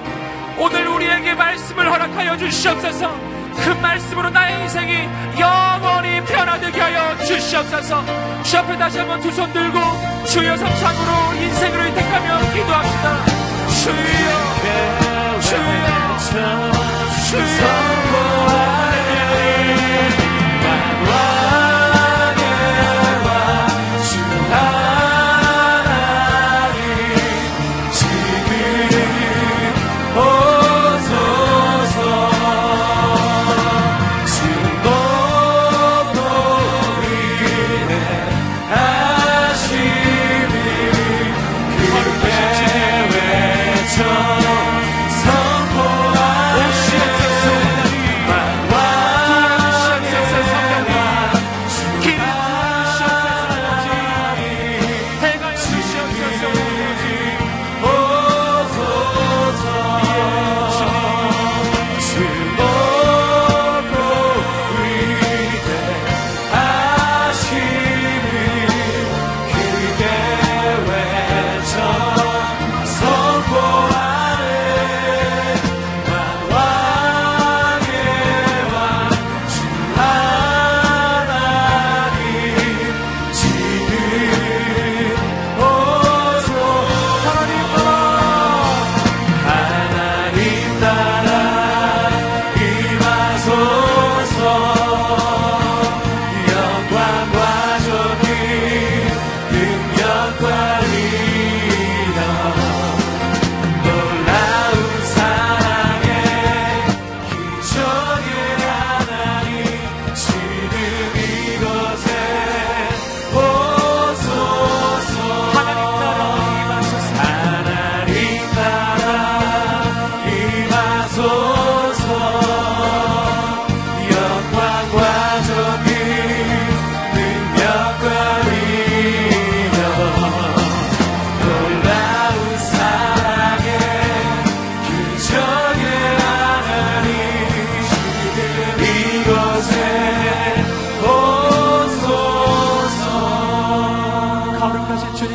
오늘 우리에게 말씀을 허락하여 주시옵소서. 그 말씀으로 나의 인생이 영원히 변화되게 하여 주시옵소서. 주 앞에 다시 한번 두 손 들고 주여 성상으로 인생으로 인택하며 기도합시다. 주여 주여 주여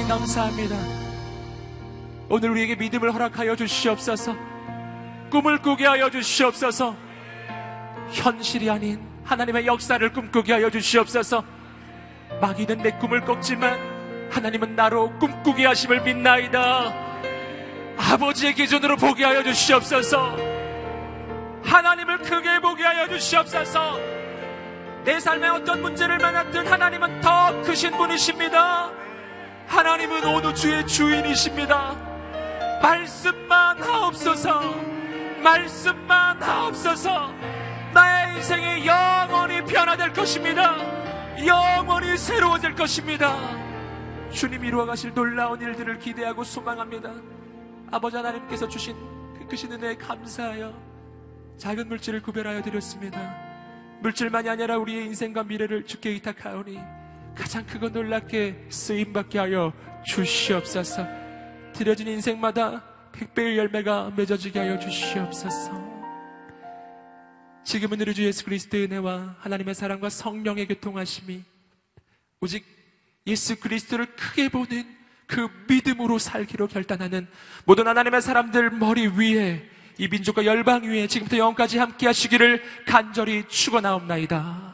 감사합니다. 오늘 우리에게 믿음을 허락하여 주시옵소서. 꿈을 꾸게 하여 주시옵소서. 현실이 아닌 하나님의 역사를 꿈꾸게 하여 주시옵소서. 마귀는 내 꿈을 꺾지만 하나님은 나로 꿈꾸게 하심을 믿나이다. 아버지의 기준으로 보게 하여 주시옵소서. 하나님을 크게 보게 하여 주시옵소서. 내 삶에 어떤 문제를 만났든 하나님은 더 크신 분이십니다. 하나님은 온 우주의 주인이십니다. 말씀만 하옵소서. 말씀만 하옵소서. 나의 인생이 영원히 변화될 것입니다. 영원히 새로워질 것입니다. 주님 이루어 가실 놀라운 일들을 기대하고 소망합니다. 아버지 하나님께서 주신 그 크신 은혜에 감사하여 작은 물질을 구별하여 드렸습니다. 물질만이 아니라 우리의 인생과 미래를 주께 의탁하오니 가장 크고 놀랍게 쓰임받게 하여 주시옵소서. 드려진 인생마다 백배의 열매가 맺어지게 하여 주시옵소서. 지금은 우리 주 예수 그리스도의 은혜와 하나님의 사랑과 성령의 교통하심이 오직 예수 그리스도를 크게 보는 그 믿음으로 살기로 결단하는 모든 하나님의 사람들 머리 위에 이 민족과 열방 위에 지금부터 영원까지 함께 하시기를 간절히 축원하옵나이다.